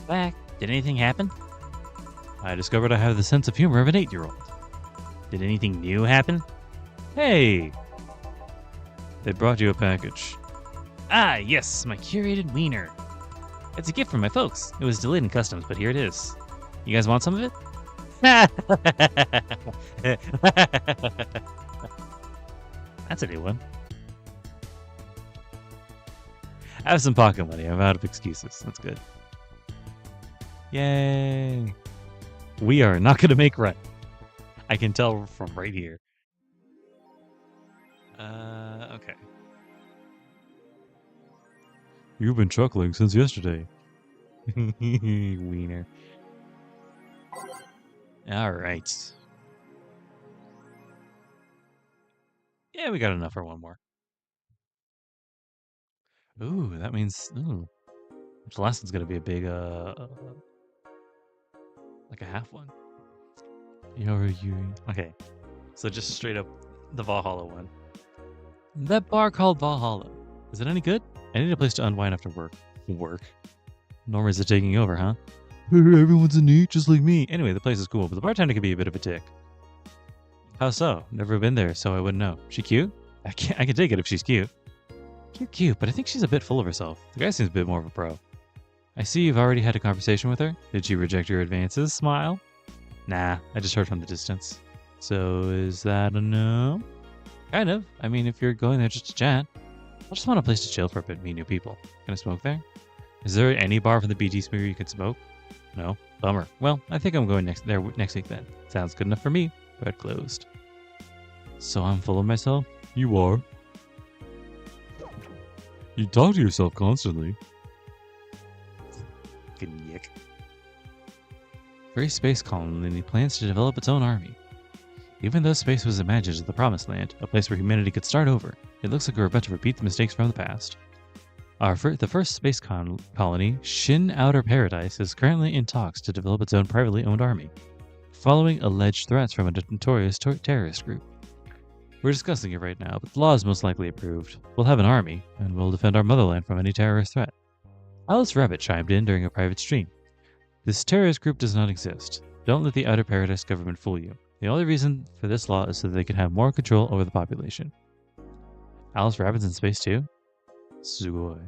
Speaker 1: Back, did anything happen? I discovered I have the sense of humor of an 8-year-old. Did anything new happen? Hey! They brought you a package. Ah, yes, my curated wiener. It's a gift from my folks. It was delayed in customs, but here it is. You guys want some of it? That's a new one. I have some pocket money. I'm out of excuses. That's good. Yay. We are not going to make rent. I can tell from right here. Okay. You've been chuckling since yesterday. Wiener. Alright. Yeah, we got enough for one more. Ooh, that means... Ooh. The last one's gonna be a big, like a half one. Okay. So just straight up the Valhalla one. That bar called Valhalla. Is it any good? I need a place to unwind after work. Normas are taking over, huh? Everyone's a neat, just like me. Anyway, the place is cool, but the bartender can be a bit of a dick. How so? Never been there, so I wouldn't know. She cute? I can take it if she's cute. Cute, but I think she's a bit full of herself. The guy seems a bit more of a pro. I see you've already had a conversation with her. Did she reject your advances? Smile. Nah, I just heard from the distance. So is that a no? Kind of. I mean, if you're going there just to chat, I just want a place to chill for a bit, meet new people. Can I smoke there? Is there any bar from the BT Smear you can smoke? No? Bummer. Well, I think I'm going next week then. Sounds good enough for me. Red closed. So I'm full of myself? You are. You talk to yourself constantly. Fucking yick. Free space colony plans to develop its own army. Even though space was imagined as the promised land, a place where humanity could start over, it looks like we're about to repeat the mistakes from the past. The first space colony, Shin Outer Paradise, is currently in talks to develop its own privately owned army, following alleged threats from a notorious terrorist group. We're discussing it right now, but the law is most likely approved. We'll have an army, and we'll defend our motherland from any terrorist threat. Alice Rabbit chimed in during a private stream. This terrorist group does not exist. Don't let the Outer Paradise government fool you. The only reason for this law is so they can have more control over the population. Alice Rabbit's in space too? Sugoi.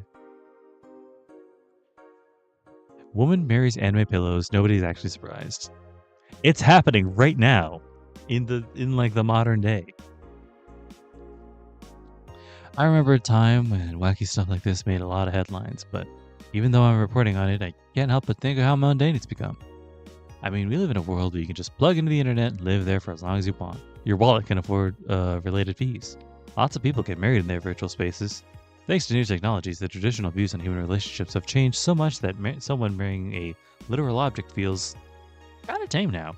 Speaker 1: Woman marries anime pillows. Nobody's actually surprised. It's happening right now, in the modern day. I remember a time when wacky stuff like this made a lot of headlines, but even though I'm reporting on it, I can't help but think of how mundane it's become. I mean, we live in a world where you can just plug into the internet and live there for as long as you want. Your wallet can afford related fees. Lots of people get married in their virtual spaces. Thanks to new technologies, the traditional views on human relationships have changed so much that someone marrying a literal object feels kind of tame now.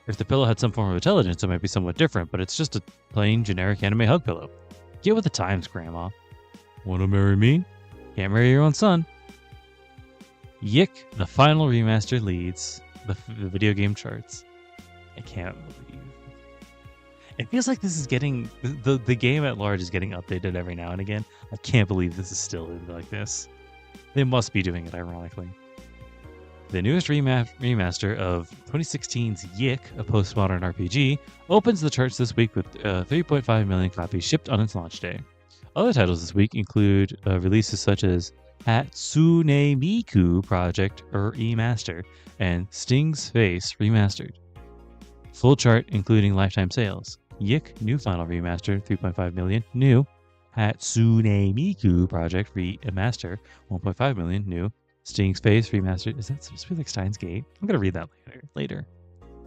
Speaker 1: If the pillow had some form of intelligence, it might be somewhat different, but it's just a plain generic anime hug pillow. Get with the times, Grandma. Wanna marry me? Can't marry your own son. Yick, the final remaster leads the video game charts. I can't believe. It feels like this is getting the game at large is getting updated every now and again. I can't believe this is still like this. They must be doing it ironically. The newest remaster of 2016's Yick, a postmodern RPG, opens the charts this week with 3.5 million copies shipped on its launch day. Other titles this week include releases such as Hatsune Miku Project Remaster and Sting's Face Remastered. Full chart including lifetime sales. Yick New Final Remaster 3.5 million new. Hatsune Miku Project Remaster 1.5 million new. Sting's Face Remastered. Is that supposed to be like Steins Gate? I'm gonna read that later.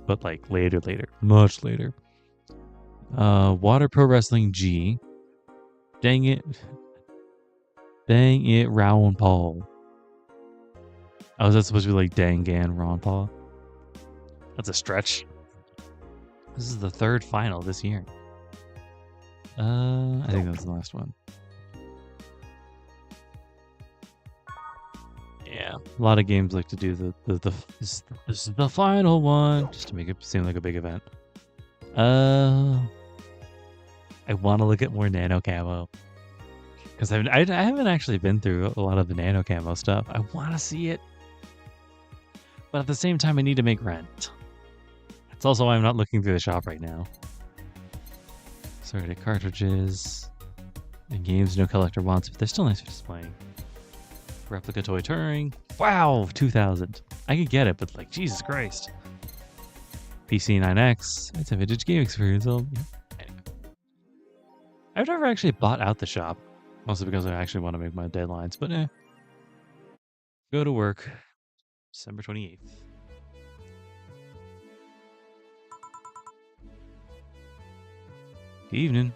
Speaker 1: But like later, much later. Water Pro Wrestling G. Dang it, Ron Paul. Oh, is that supposed to be like Dangan Ron Paul? That's a stretch. This is the third final this year. I think that's the last one. Yeah, a lot of games like to do this is the final one just to make it seem like a big event. I want to look at more nano camo because I haven't actually been through a lot of the nano camo stuff. I want to see it, but at the same time, I need to make rent. That's also why I'm not looking through the shop right now. Sorted cartridges and games no collector wants, but they're still nice for displaying. Replica toy Turing. Wow, 2000. I could get it, but like Jesus Christ. PC 9X. It's a vintage game experience. Well, yeah. Anyway. I've never actually bought out the shop, mostly because I actually want to make my deadlines. But go to work, December 28th. Good evening.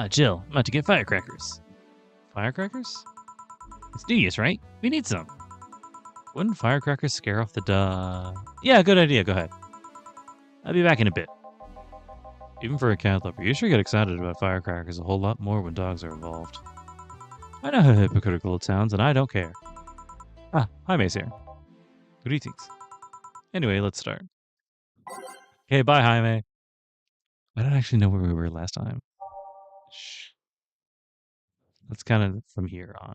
Speaker 1: Jill, I'm about to get firecrackers. Firecrackers? It's New Year's, right? We need some. Wouldn't firecrackers scare off the Yeah, good idea. Go ahead. I'll be back in a bit. Even for a cat lover, you sure get excited about firecrackers a whole lot more when dogs are involved. I know how hypocritical it sounds, and I don't care. Hi, Mace here. Greetings. Anyway, let's start. Okay, bye, Jaime. I don't actually know where we were last time. Shh. That's kind of from here on.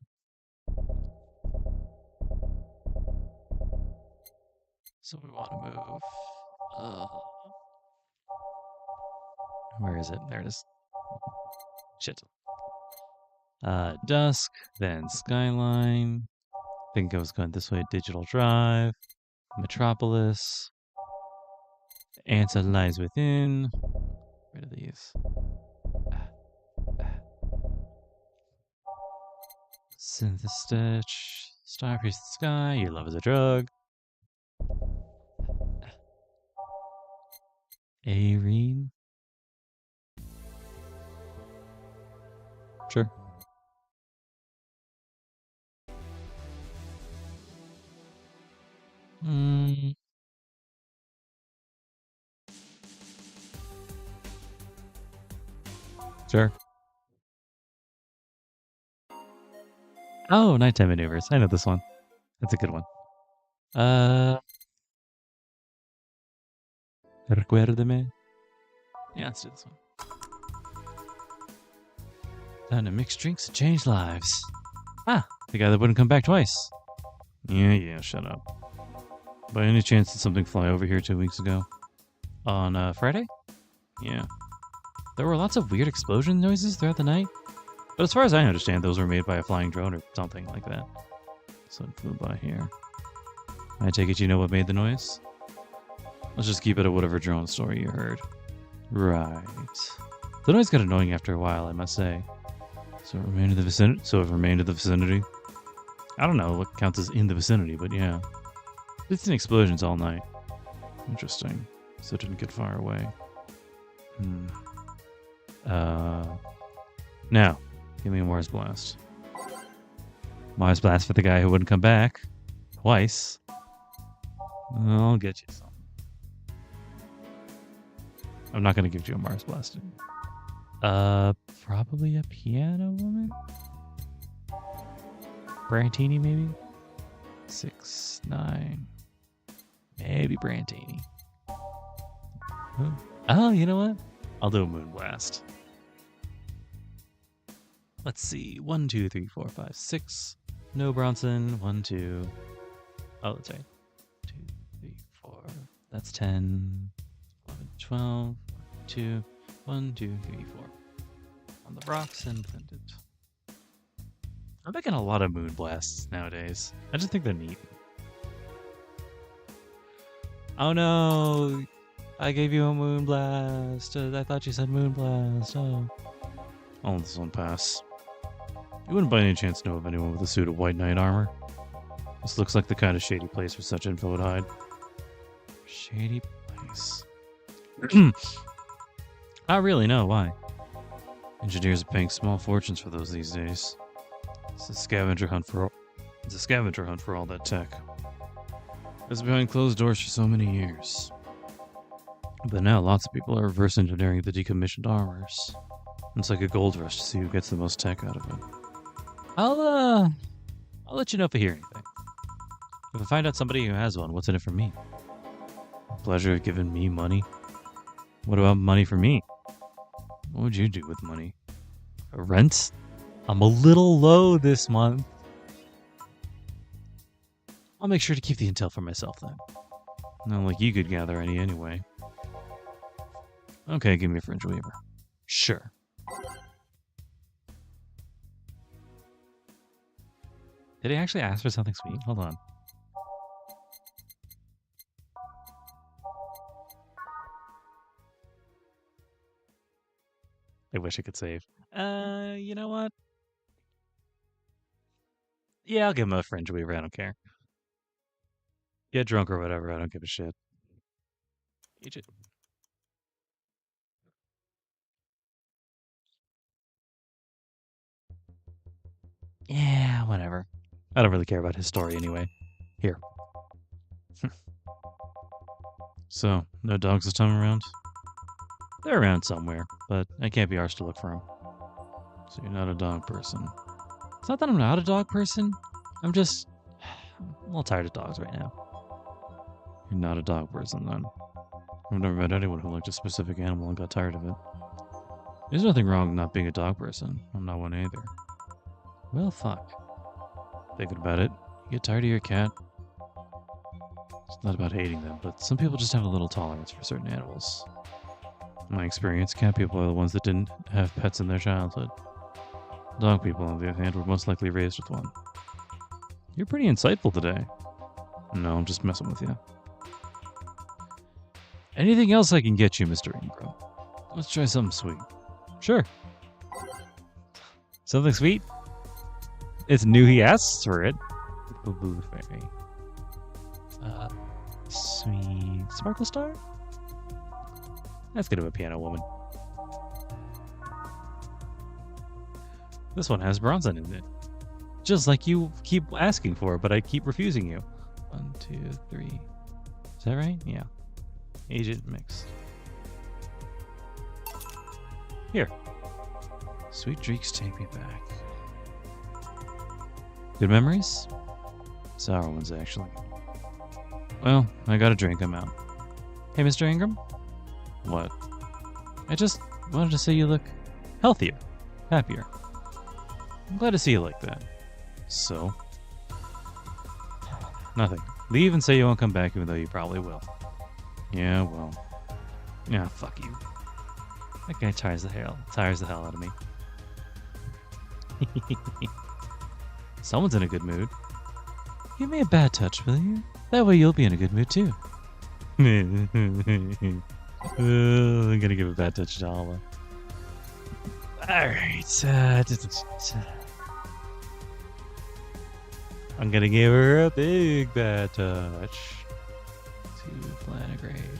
Speaker 1: So we want to move. Where is it? There it is. Shit. Dusk, then Skyline. I think I was going this way. Digital Drive. Metropolis. Answer lies within. Rid of these.
Speaker 2: Synth Stitch. Starpiece the Sky. Your love is a drug. Arene. Sure. Sure. Oh, Nighttime Maneuvers. I know this one. That's a good one. Recuérdame. Yeah, let's do this one. Time to mix drinks and change lives. Ah, the guy that wouldn't come back twice. Yeah, shut up. By any chance did something fly over here 2 weeks ago? On Friday? Yeah. There were lots of weird explosion noises throughout the night. But as far as I understand, those were made by a flying drone or something like that. So it flew by here. I take it you know what made the noise? Let's just keep it at whatever drone story you heard. Right. The noise got annoying after a while, I must say. So it remained in the vicinity? I don't know what counts as in the vicinity, but yeah. It's in explosions all night. Interesting. So it didn't get far away. Now, give me a Mars Blast. Mars Blast for the guy who wouldn't come back. Twice. I'll get you some. I'm not going to give you a Mars Blast. Probably a Piano Woman? Brantini, maybe? 6, 9. Maybe Brantini. Oh, you know what? I'll do a Moon Blast. Let's see. 1, 2, 3, 4, 5, 6. No Bronson. 1, 2. Oh, that's right. 2, 3, 4. That's 10. 11, 12. 2. 1, 2, 3, 4. On the rocks and send it. I'm making a lot of Moon Blasts nowadays. I just think they're neat. Oh no! I gave you a Moon Blast. I thought you said Moon Blast. Oh. I'll let this one pass. You wouldn't by any chance know of anyone with a suit of White Knight armor? This looks like the kind of shady place where such info would hide. Shady place. Not really, no. Why? Engineers are paying small fortunes for those these days. It's a scavenger hunt for all that tech. It's behind closed doors for so many years. But now lots of people are reverse engineering the decommissioned armors. It's like a gold rush to see who gets the most tech out of it. I'll let you know if I hear anything. If I find out somebody who has one, what's in it for me? The pleasure of giving me money? What about money for me? What would you do with money? Rent? I'm a little low this month. I'll make sure to keep the intel for myself then. Not like you could gather any anyway. Okay, give me a fringe waiver. Sure. Did he actually ask for something sweet? Hold on. I wish I could save. You know what? Yeah, I'll give him a fringe waiver. I don't care. Get drunk or whatever. I don't give a shit. Eat it. Yeah, whatever. I don't really care about his story anyway. Here. So, no dogs this time around? They're around somewhere, but I can't be arsed to look for them. So you're not a dog person. It's not that I'm not a dog person. I'm just a little tired of dogs right now. You're not a dog person, then. I've never met anyone who liked a specific animal and got tired of it. There's nothing wrong with not being a dog person. I'm not one either. Well, fuck. Thinking about it, you get tired of your cat. It's not about hating them, but some people just have a little tolerance for certain animals. In my experience, cat people are the ones that didn't have pets in their childhood. Dog people, on the other hand, were most likely raised with one. You're pretty insightful today. No, I'm just messing with you. Anything else I can get you, Mr. Ingram? Let's try something sweet. Sure. Something sweet?
Speaker 1: It's new he asks for it. Blue fairy. Sweet Sparkle Star? That's good of a piano woman. This one has bronze in it. Just like you keep asking for, but I keep refusing you. 1, 2, 3. Is that right? Yeah. Agent mixed. Here. Sweet dreams take me back. Good memories? Sour ones, actually. Well, I got a drink, I'm out. Hey, Mr. Ingram? What? I just wanted to say you look healthier, happier. I'm glad to see you like that. So? Nothing. Leave and say you won't come back even though you probably will. Yeah, well. Yeah, fuck you. That guy tires the hell out of me. Someone's in a good mood.
Speaker 2: Give me a bad touch, will you? That way you'll be in a good mood too.
Speaker 1: I'm gonna give a bad touch to Alma. Alright, I'm gonna give her a big bad touch. 2 plantigrade.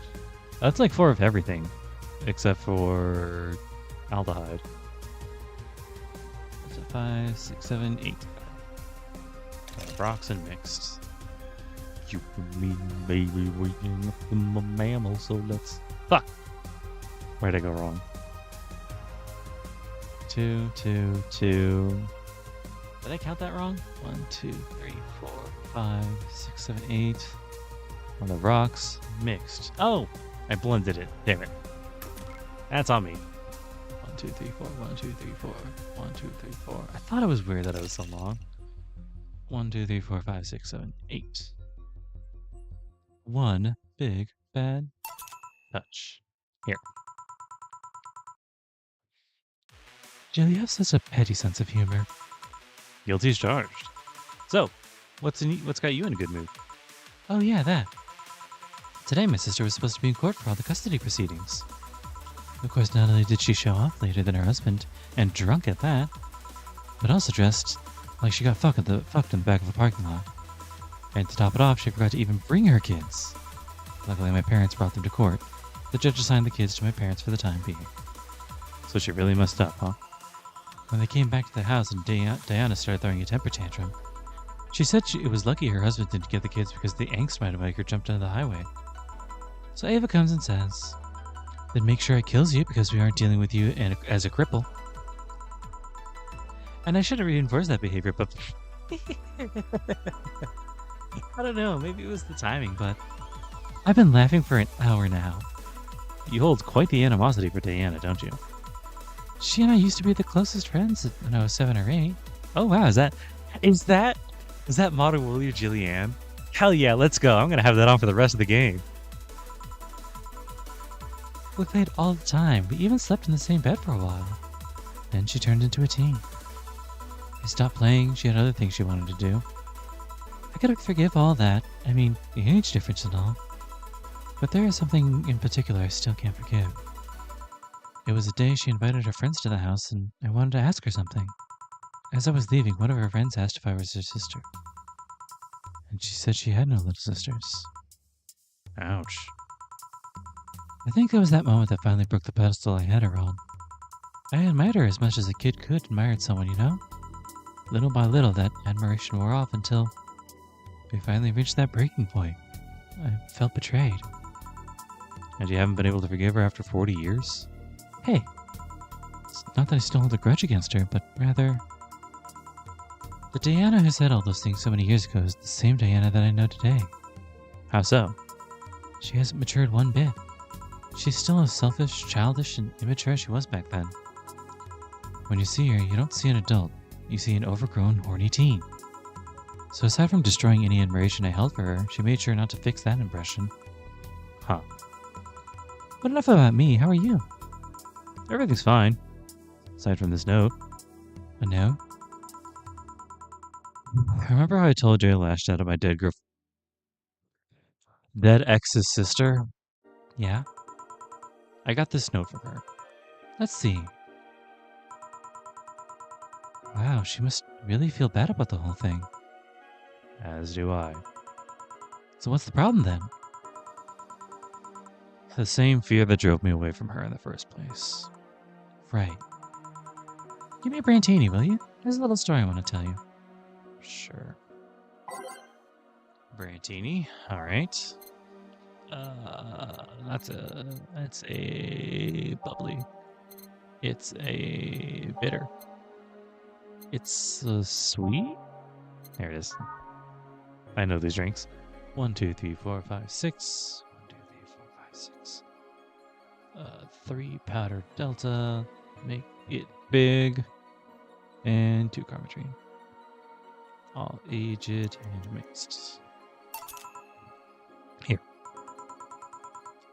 Speaker 1: That's like 4 of everything, except for aldehyde. That's a 5, 6, 7, 8. Rocks and mixed. You and me, baby, waking up in my mammal, so let's... Fuck! Where'd I go wrong? 2, 2, 2. Did I count that wrong? 1, 2, 3, 4, 5, 6, 7, 8. On the rocks, mixed. Oh! I blended it. Damn it. That's on me. 1, 2, 3, 4, 1, 2, 3, 4, 1, 2, 3, 4. I thought it was weird that it was so long. 1, 2, 3, 4, 5, 6, 7, 8. 1 big bad touch. Here.
Speaker 2: Jill, you have such a petty sense of humor.
Speaker 1: Guilty as charged. So, what's got you in a good mood?
Speaker 2: Oh yeah, that. Today my sister was supposed to be in court for all the custody proceedings. Of course, not only did she show off later than her husband, and drunk at that, but also dressed like she got fucked in the back of a parking lot. And to top it off, she forgot to even bring her kids. Luckily, my parents brought them to court. The judge assigned the kids to my parents for the time being.
Speaker 1: So she really messed up, huh?
Speaker 2: When they came back to the house and Diana started throwing a temper tantrum, she said it was lucky her husband didn't get the kids because the angst might have made her jump onto the highway. So Ava comes and says, "Then make sure it kills you because we aren't dealing with you as a cripple." And I shouldn't reinforce that behavior, but I don't know, maybe it was the timing, but I've been laughing for an hour now.
Speaker 1: You hold quite the animosity for Diana, don't you?
Speaker 2: She and I used to be the closest friends when I was 7 or 8.
Speaker 1: Oh wow, is that Modern Willie Jillian? Hell yeah, let's go. I'm gonna have that on for the rest of the game.
Speaker 2: We played all the time. We even slept in the same bed for a while. Then she turned into a teen. I stopped playing. She had other things she wanted to do. I could forgive all that. I mean, the age difference and all. But there is something in particular I still can't forgive. It was a day she invited her friends to the house, and I wanted to ask her something. As I was leaving, one of her friends asked if I was her sister. And she said she had no little sisters.
Speaker 1: Ouch.
Speaker 2: I think it was that moment that finally broke the pedestal I had her on. I admired her as much as a kid could admire someone, you know? Little by little, that admiration wore off until we finally reached that breaking point. I felt betrayed.
Speaker 1: And you haven't been able to forgive her after 40 years?
Speaker 2: Hey, it's not that I still hold a grudge against her, but rather... the Diana who said all those things so many years ago is the same Diana that I know today.
Speaker 1: How so?
Speaker 2: She hasn't matured one bit. She's still as selfish, childish, and immature as she was back then. When you see her, you don't see an adult. You see an overgrown, horny teen. So aside from destroying any admiration I held for her, she made sure not to fix that impression.
Speaker 1: Huh.
Speaker 2: But enough about me. How are you?
Speaker 1: Everything's fine. Aside from this note.
Speaker 2: A note?
Speaker 1: Remember how I told you I lashed out at my dead ex's sister?
Speaker 2: Yeah?
Speaker 1: I got this note from her.
Speaker 2: Let's see. Wow, she must really feel bad about the whole thing.
Speaker 1: As do I.
Speaker 2: So what's the problem then?
Speaker 1: The same fear that drove me away from her in the first place.
Speaker 2: Right. Give me a Brantini, will you? There's a little story I want to tell you.
Speaker 1: Sure. Brantini. All right. That's a bubbly. It's a bitter. It's a sweet. There it is. I know these drinks. 1, 2, 3, 4, 5, 6. 1, 2, 3, 4, 5, 6. 3 powdered delta. Make it big. And 2 carbotrine. All aged and mixed. Here.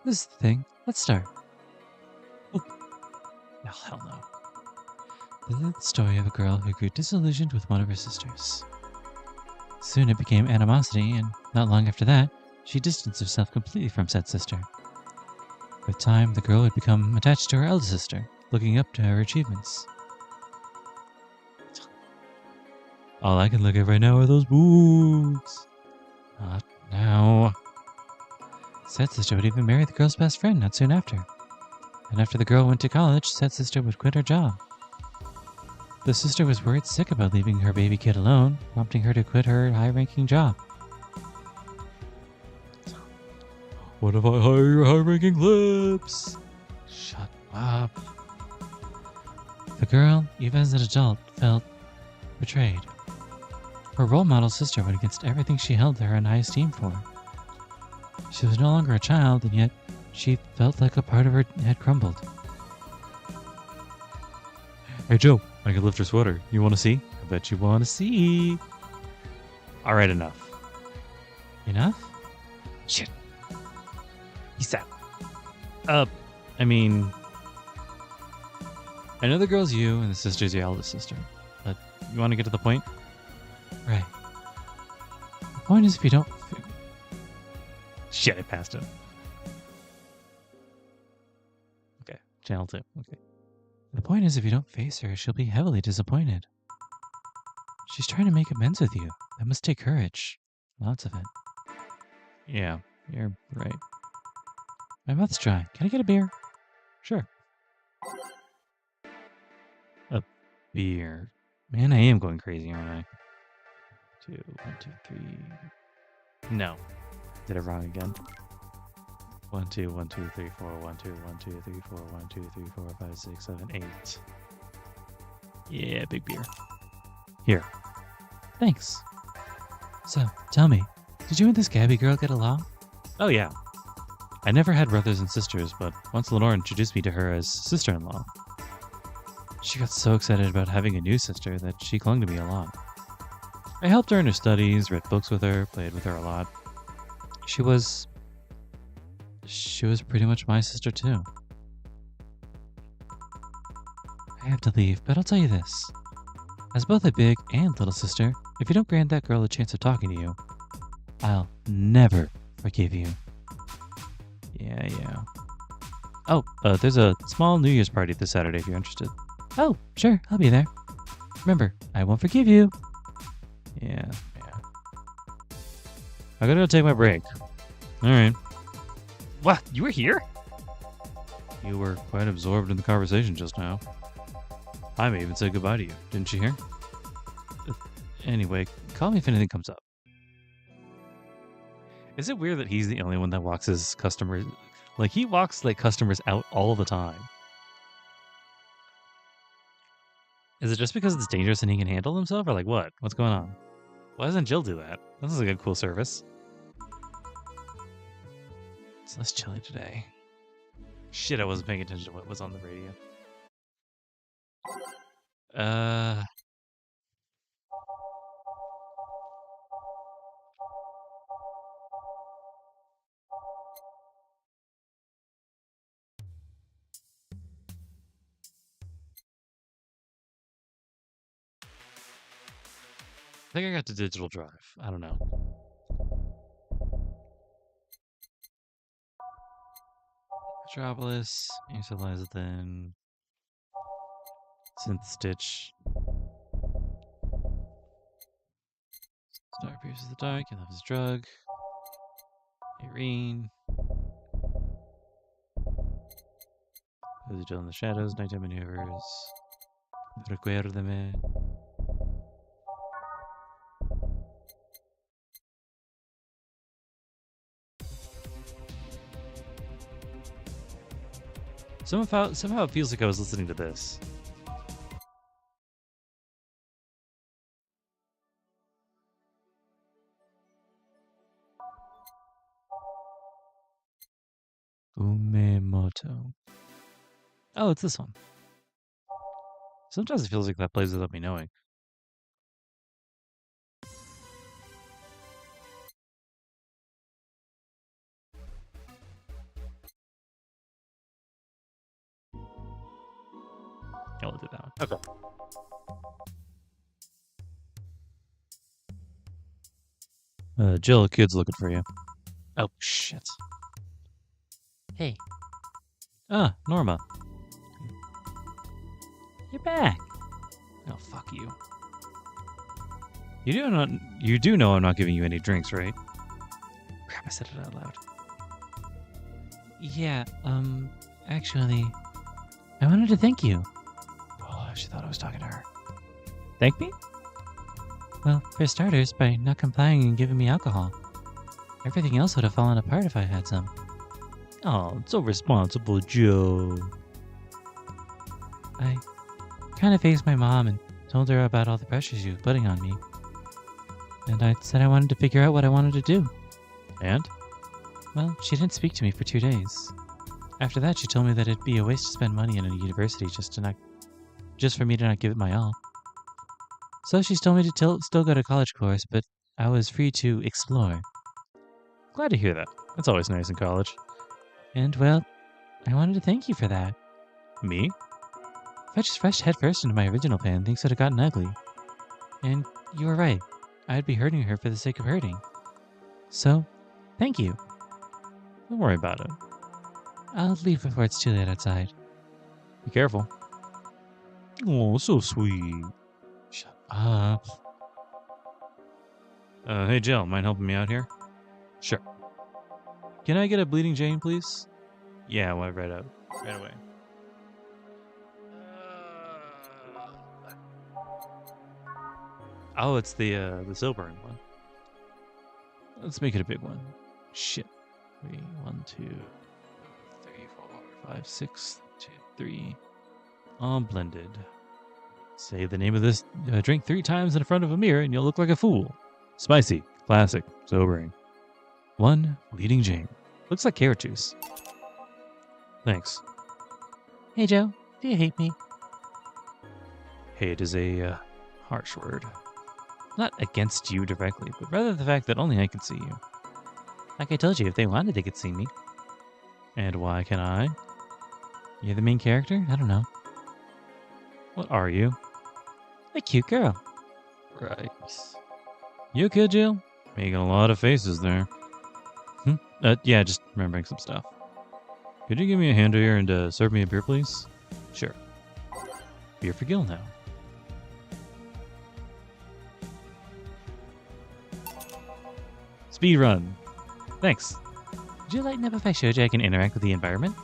Speaker 2: This is the thing. Let's start.
Speaker 1: Oh, hell no.
Speaker 2: This is the story of a girl who grew disillusioned with one of her sisters. Soon it became animosity, and not long after that, she distanced herself completely from said sister. With time, the girl would become attached to her elder sister, looking up to her achievements.
Speaker 1: All I can look at right now are those boobs.
Speaker 2: Not now. Said sister would even marry the girl's best friend not soon after. And after the girl went to college, said sister would quit her job. The sister was worried sick about leaving her baby kid alone, prompting her to quit her high-ranking job.
Speaker 1: What if I hire your high-ranking lips?
Speaker 2: Shut up. The girl, even as an adult, felt betrayed. Her role model sister went against everything she held her in high esteem for. She was no longer a child, and yet she felt like a part of her had crumbled.
Speaker 1: Hey Joe, I can lift your sweater. You want to see? I bet you want to see. All right, enough.
Speaker 2: Enough?
Speaker 1: Shit. He's out. I mean, I know the girl's you and the sister's your eldest sister, but you want to get to the point?
Speaker 2: Right. The point is, if you don't...
Speaker 1: Shit, I passed it. Okay, channel 2. Okay.
Speaker 2: The point is, if you don't face her, she'll be heavily disappointed. She's trying to make amends with you. That must take courage. Lots of it.
Speaker 1: Yeah, you're right.
Speaker 2: My mouth's dry. Can I get a beer?
Speaker 1: Sure. A beer. Man, I am going crazy, aren't I? 2, 1, 2, 3. No. Did it wrong again. 1, 2, 1, 2, 3, 4, 1, 2, 1, 2, 3, 4, 1, 2, 3, 4, 5, 6, 7, 8. Yeah, big beer. Here.
Speaker 2: Thanks. So, tell me, did you and this Gabby girl get along?
Speaker 1: Oh, yeah. I never had brothers and sisters, but once Lenore introduced me to her as sister-in-law, she got so excited about having a new sister that she clung to me a lot. I helped her in her studies, read books with her, played with her a lot.
Speaker 2: She was pretty much my sister too. I have to leave, but I'll tell you this. As both a big and little sister, if you don't grant that girl a chance of talking to you, I'll never forgive you.
Speaker 1: Yeah. Oh, there's a small New Year's party this Saturday if you're interested.
Speaker 2: Oh, sure, I'll be there. Remember, I won't forgive you.
Speaker 1: Yeah. I gotta go take my break. Alright. What? You were here? You were quite absorbed in the conversation just now. I may even say goodbye to you. Didn't you hear? Anyway, call me if anything comes up. Is it weird that he's the only one that walks his customers? Like, he walks, like, customers out all the time. Is it just because it's dangerous and he can handle himself? Or, like, what? What's going on? Why doesn't Jill do that? This is like a cool service.
Speaker 2: It's less chilly today.
Speaker 1: Shit, I wasn't paying attention to what was on the radio. I think I got to digital drive. I don't know. Metropolis, Initialize then. Synth Stitch.
Speaker 2: The dark pierces the dark. Your love is a drug. Irene. Those still in the shadows. Nighttime maneuvers. Recuérdame. Somehow it feels like I was listening to this. Umemoto. Oh, it's this one. Sometimes it feels like that plays without me knowing. I'll do that one. Okay. Jill, a kid's looking for you. Oh, shit. Hey. Ah, Norma. You're back. Oh, fuck you. You do know I'm not giving you any drinks, right? Crap, I said it out loud. Yeah, actually, I wanted to thank you. Oh, she thought I was talking to her. Thank me? Well, for starters, by not complying and giving me alcohol. Everything else would have fallen apart if I had some. Oh, so responsible, Joe. I kind of faced my mom and told her about all the pressures she was putting on me. And I said I wanted to figure out what I wanted to do. And? Well, she didn't speak to me for 2 days. After that, she told me that it'd be a waste to spend money in a university just for me to not give it my all. So she told me to still go to college course, but I was free to explore. Glad to hear that. That's always nice in college. And, well, I wanted to thank you for that. Me? If I just rushed headfirst into my original plan, things would have gotten ugly. And you were right. I'd be hurting her for the sake of hurting. So, thank you. Don't worry about it. I'll leave before it's too late outside. Be careful. Oh, so sweet. Shut up. Hey Jill, mind helping me out here? Sure. Can I get a bleeding Jane, please? Yeah, right away. Oh, it's the silvering one. Let's make it a big one. Shit. 3, 1, 2, 3, 4, 5, 6, 2, 3. All blended. Say the name of this drink 3 times in front of a mirror and you'll look like a fool. Spicy, classic, sobering. 1 bleeding Jane. Looks like carrot juice. Thanks. Hey Joe, do you hate me? Hate is a harsh word. Not against you directly, but rather the fact that only I can see you. Like I told you, if they wanted, they could see me. And why can I? You're the main character? I don't know. What are you? A cute girl. Right. You okay, Jill? Making a lot of faces there. Yeah, just remembering some stuff. Could you give me a hand here and serve me a beer, please? Sure. Beer for Gil now. Speed run. Thanks. Would you lighten up if I showed you I can interact with the environment?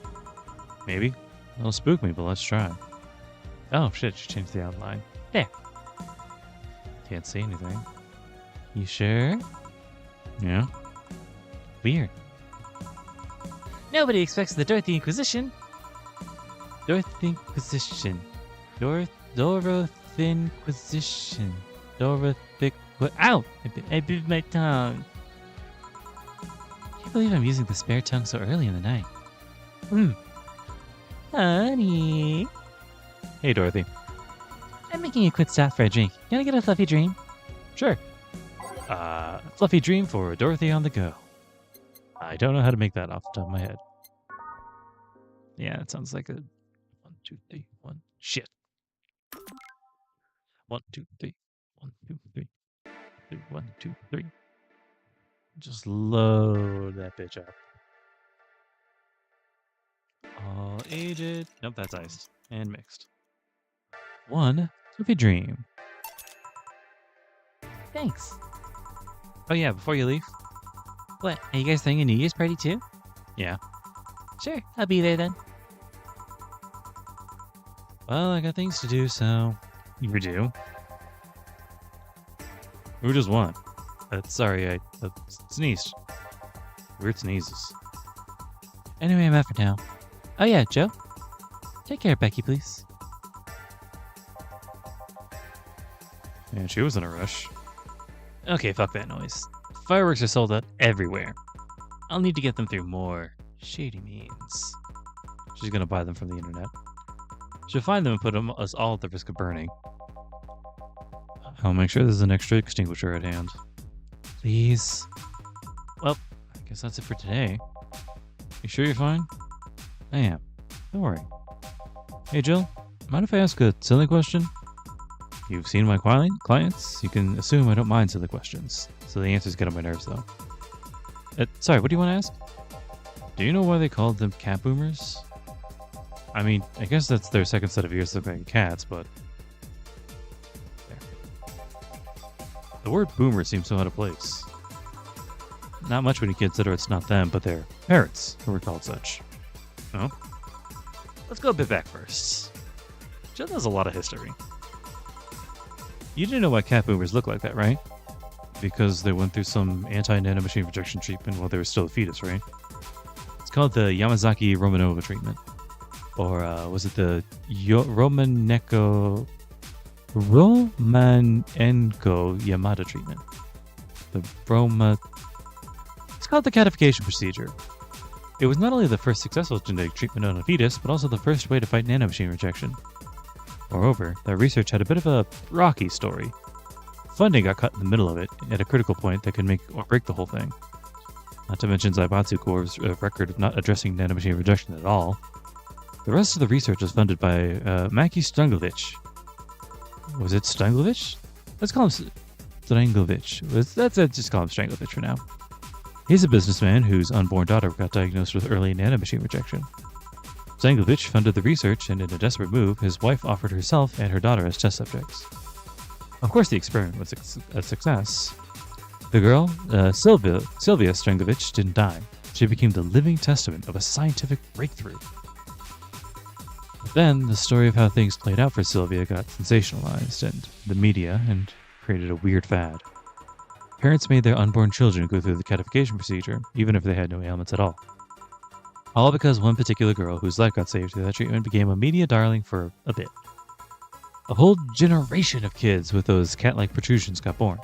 Speaker 2: Maybe. It'll spook me, but let's try. Oh shit, she changed the outline. There. Can't see anything. You sure? Yeah. Weird. Nobody expects the Dorothy Inquisition. Dorothy Inquisition. Dorothy Inquisition. Dorothy... Ow! I bit my tongue. Can't believe I'm using the spare tongue so early in the night. Honey. Hey, Dorothy. I'm making a quick stop for a drink. Can I get a fluffy dream? Sure. Fluffy dream for Dorothy on the go. I don't know how to make that off the top of my head. Yeah, it sounds like a 1, 2, 3, 1. Shit. 1, 2, 3. 1, 2, 3. 1, 2, 3. Just load that bitch up. All aged. Nope, that's iced. And mixed. 1 fluffy dream. Thanks.
Speaker 1: Oh yeah, before you leave.
Speaker 2: What, are you guys throwing a New Year's party too?
Speaker 1: Yeah.
Speaker 2: Sure, I'll be there then.
Speaker 1: Well, I got things to do, so... You do? Who does what? Sorry, I sneezed. Weird sneezes.
Speaker 2: Anyway, I'm out for now. Oh yeah, Joe? Take care of Becky, please.
Speaker 1: Man, she was in a rush. Okay, fuck that noise. Fireworks are sold out everywhere. I'll need to get them through more shady means. She's gonna buy them from the internet. She'll find them and put us all at the risk of burning. I'll make sure there's an extra extinguisher at hand.
Speaker 2: Please.
Speaker 1: Well, I guess that's it for today. You sure you're fine? I am. Don't worry. Hey, Jill, mind if I ask a silly question? You've seen my clients. You can assume I don't mind silly questions. So the answers get on my nerves, though. Sorry, what do you want to ask? Do you know why they called them cat boomers? I mean, I guess that's their second set of ears looking like cats, but... There. The word boomer seems so out of place. Not much when you consider it's not them, but their parents who were called such. Oh? Let's go a bit back first. Jill has a lot of history. You didn't know why cat boomers look like that, right? Because they went through some anti-nanomachine rejection treatment while they were still a fetus, right? It's called the Yamazaki Romanova treatment. Or was it the Romanenko Yamada treatment? It's called the catification procedure. It was not only the first successful genetic treatment on a fetus, but also the first way to fight nanomachine rejection. Moreover, that research had a bit of a rocky story. Funding got cut in the middle of it, at a critical point that could make or break the whole thing. Not to mention Zaibatsu Corps' record of not addressing nanomachine rejection at all. The rest of the research was funded by Maki Stranglevich. Was it Stranglevich? Let's call him Stranglevich. Let's just call him Stranglevich for now. He's a businessman whose unborn daughter got diagnosed with early nanomachine rejection. Stranglevich funded the research, and in a desperate move, his wife offered herself and her daughter as test subjects. Of course, the experiment was a success. The girl, Sylvia Stranglevich, didn't die. She became the living testament of a scientific breakthrough. But then, the story of how things played out for Sylvia got sensationalized in the media and created a weird fad. Parents made their unborn children go through the catification procedure, even if they had no ailments at all. All because one particular girl whose life got saved through that treatment became a media darling for a bit. A whole generation of kids with those cat-like protrusions got born.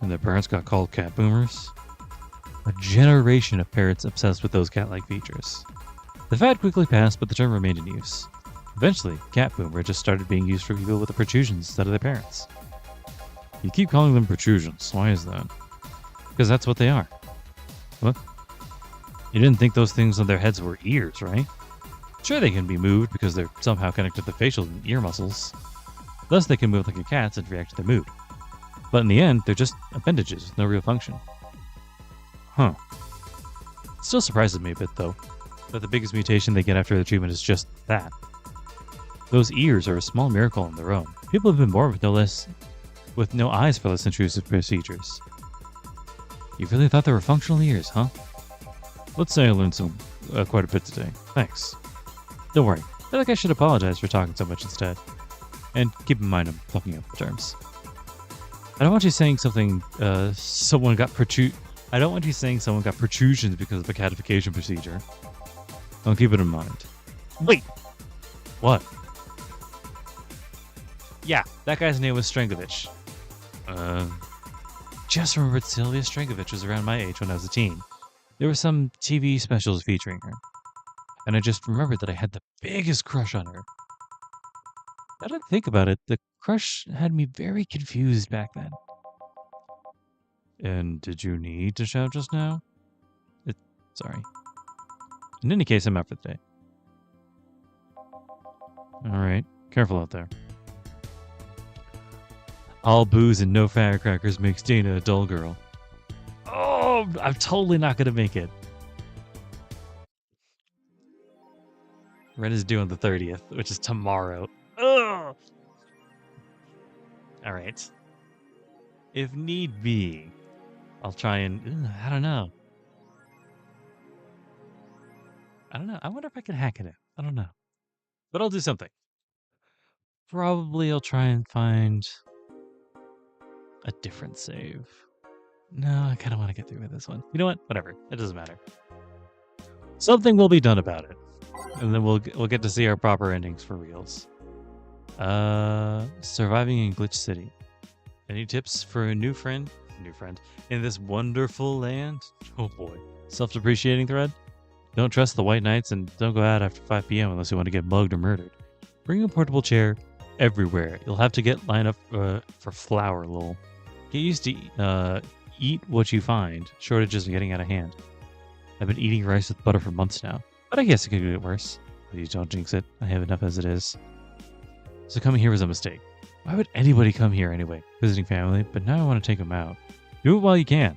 Speaker 1: And their parents got called cat boomers. A generation of parents obsessed with those cat-like features. The fad quickly passed, but the term remained in use. Eventually, cat boomer just started being used for people with the protrusions instead of their parents. You keep calling them protrusions. Why is that? Because that's what they are. What? You didn't think those things on their heads were ears, right? Sure, they can be moved because they're somehow connected to the facial and ear muscles. Thus, they can move like a cat's and react to their mood. But in the end, they're just appendages with no real function. Huh. It still surprises me a bit, though, that the biggest mutation they get after the treatment is just that. Those ears are a small miracle on their own. People have been born with no eyes for less intrusive procedures. You really thought they were functional ears, huh? Let's say I learned quite a bit today. Thanks. Don't worry. I feel like I should apologize for talking so much instead. And keep in mind I'm fucking up the terms. I don't want you saying someone got protrusions because of the catification procedure. I'll keep it in mind. Wait! What? Yeah, that guy's name was Strangovich. Just remembered Sylvia Strangovich was around my age when I was a teen. There were some TV specials featuring her. And I just remembered that I had the biggest crush on her. Now that I think about it, the crush had me very confused back then. And did you need to shout just now? Sorry. In any case, I'm out for the day. Alright, careful out there. All booze and no firecrackers makes Dana a dull girl. Oh, I'm totally not going to make it. Rent is due on the 30th, which is tomorrow. Ugh! Alright. If need be, I'll try and I don't know. I wonder if I can hack it in. I don't know, but I'll do something. Probably I'll try and find a different save. No, I kind of want to get through with this one. You know what? Whatever. It doesn't matter. Something will be done about it, and then we'll get to see our proper endings for reals. Surviving in Glitch City. Any tips for a new friend in this wonderful land? Oh boy. Self-depreciating thread? Don't trust the White Knights and don't go out after 5 p.m. unless you want to get mugged or murdered. Bring a portable chair everywhere. You'll have to get lined up for flour, lol. Get used to eat what you find. Shortages are getting out of hand. I've been eating rice with butter for months now, but I guess it could get worse. Please don't jinx it. I have enough as it is. So coming here was a mistake. Why would anybody come here anyway? Visiting family, but now I want to take them out. Do it while you can.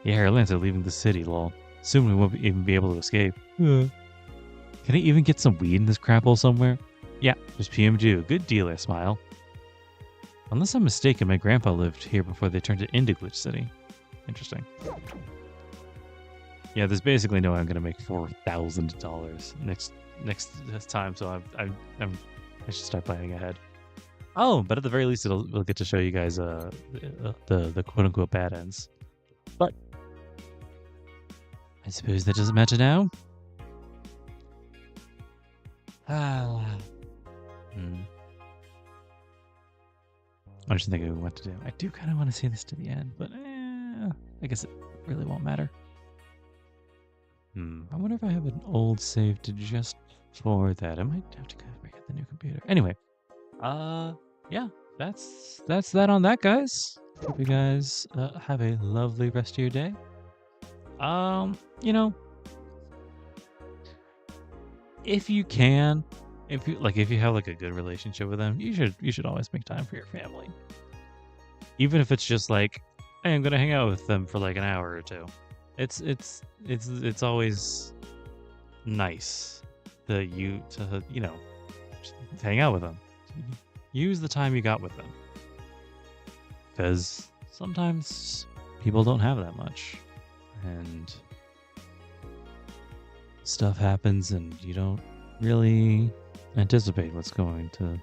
Speaker 1: Yeah, our lands are leaving the city, lol. Soon we won't even be able to escape. Can I even get some weed in this crap hole somewhere? Yeah, just PM Jew. Good deal, I smile. Unless I'm mistaken, my grandpa lived here before they turned it into Glitch City. Interesting. Yeah, there's basically no way I'm gonna make $4,000 next time, so I should start planning ahead. Oh, but at the very least, we'll get to show you guys the quote unquote bad ends. But I suppose that doesn't matter now. I just think of what to do. I do kind of want to see this to the end, but I guess it really won't matter. I wonder if I have an old save to just for that. I might have to go get the new computer. Anyway, yeah, that's that on that, guys. Hope you guys have a lovely rest of your day. You know, if you can, if you have like a good relationship with them, you should always make time for your family. Even if it's just like, hey, I'm gonna hang out with them for like an hour or two. It's always nice to hang out with them. Use the time you got with them, because sometimes people don't have that much, and stuff happens, and you don't really anticipate what's going to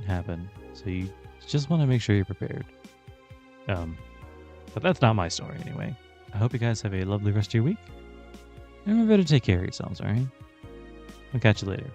Speaker 1: happen. So you just want to make sure you're prepared. But that's not my story anyway. I hope you guys have a lovely rest of your week. And remember to take care of yourselves, alright? I'll catch you later.